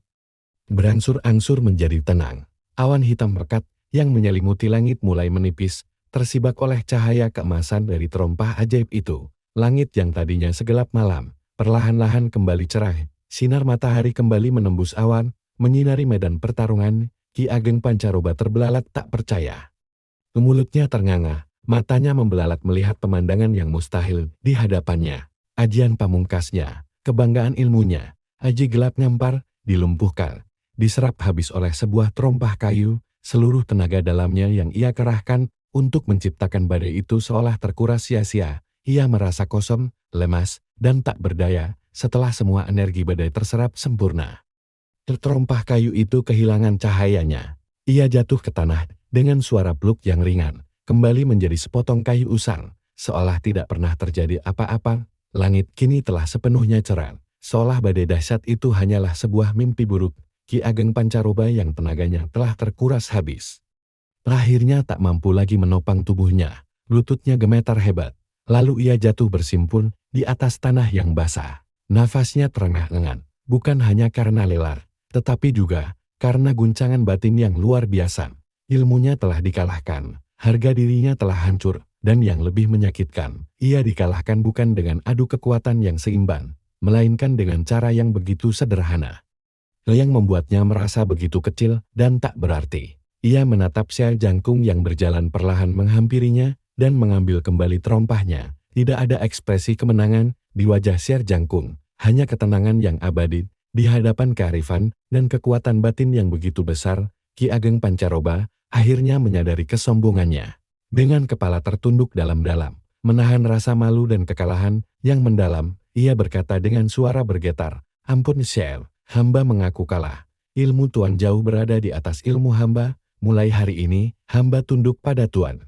berangsur-angsur menjadi tenang. Awan hitam pekat yang menyelimuti langit mulai menipis, tersibak oleh cahaya keemasan dari terompah ajaib itu. Langit yang tadinya segelap malam, perlahan-lahan kembali cerah. Sinar matahari kembali menembus awan, menyinari medan pertarungan. Ki Ageng Pancaroba terbelalak tak percaya. Mulutnya ternganga, matanya membelalak melihat pemandangan yang mustahil di hadapannya. Ajian pamungkasnya, kebanggaan ilmunya, aji gelap nyampar, dilumpuhkan, diserap habis oleh sebuah terompah kayu. Seluruh tenaga dalamnya yang ia kerahkan untuk menciptakan badai itu seolah terkuras sia-sia. Ia merasa kosong, lemas, dan tak berdaya setelah semua energi badai terserap sempurna. Terompah kayu itu kehilangan cahayanya. Ia jatuh ke tanah dengan suara pluk yang ringan, kembali menjadi sepotong kayu usang, seolah tidak pernah terjadi apa-apa. Langit kini telah sepenuhnya cerah, seolah badai dahsyat itu hanyalah sebuah mimpi buruk. Ki Ageng Pancaroba yang tenaganya telah terkuras habis. Akhirnya tak mampu lagi menopang tubuhnya, lututnya gemetar hebat, lalu ia jatuh bersimpul di atas tanah yang basah. Nafasnya terengah-engah, bukan hanya karena lelah, tetapi juga karena guncangan batin yang luar biasa. Ilmunya telah dikalahkan, harga dirinya telah hancur, dan yang lebih menyakitkan, ia dikalahkan bukan dengan adu kekuatan yang seimbang, melainkan dengan cara yang begitu sederhana, yang membuatnya merasa begitu kecil dan tak berarti. Ia menatap Syekh Jangkung yang berjalan perlahan menghampirinya dan mengambil kembali terompahnya. Tidak ada ekspresi kemenangan di wajah Syekh Jangkung, hanya ketenangan yang abadi di hadapan kearifan dan kekuatan batin yang begitu besar. Ki Ageng Pancaroba akhirnya menyadari kesombongannya. Dengan kepala tertunduk dalam-dalam, menahan rasa malu dan kekalahan yang mendalam, ia berkata dengan suara bergetar, "Ampun Syekh, hamba mengaku kalah. Ilmu Tuan jauh berada di atas ilmu hamba. Mulai hari ini, hamba tunduk pada Tuan."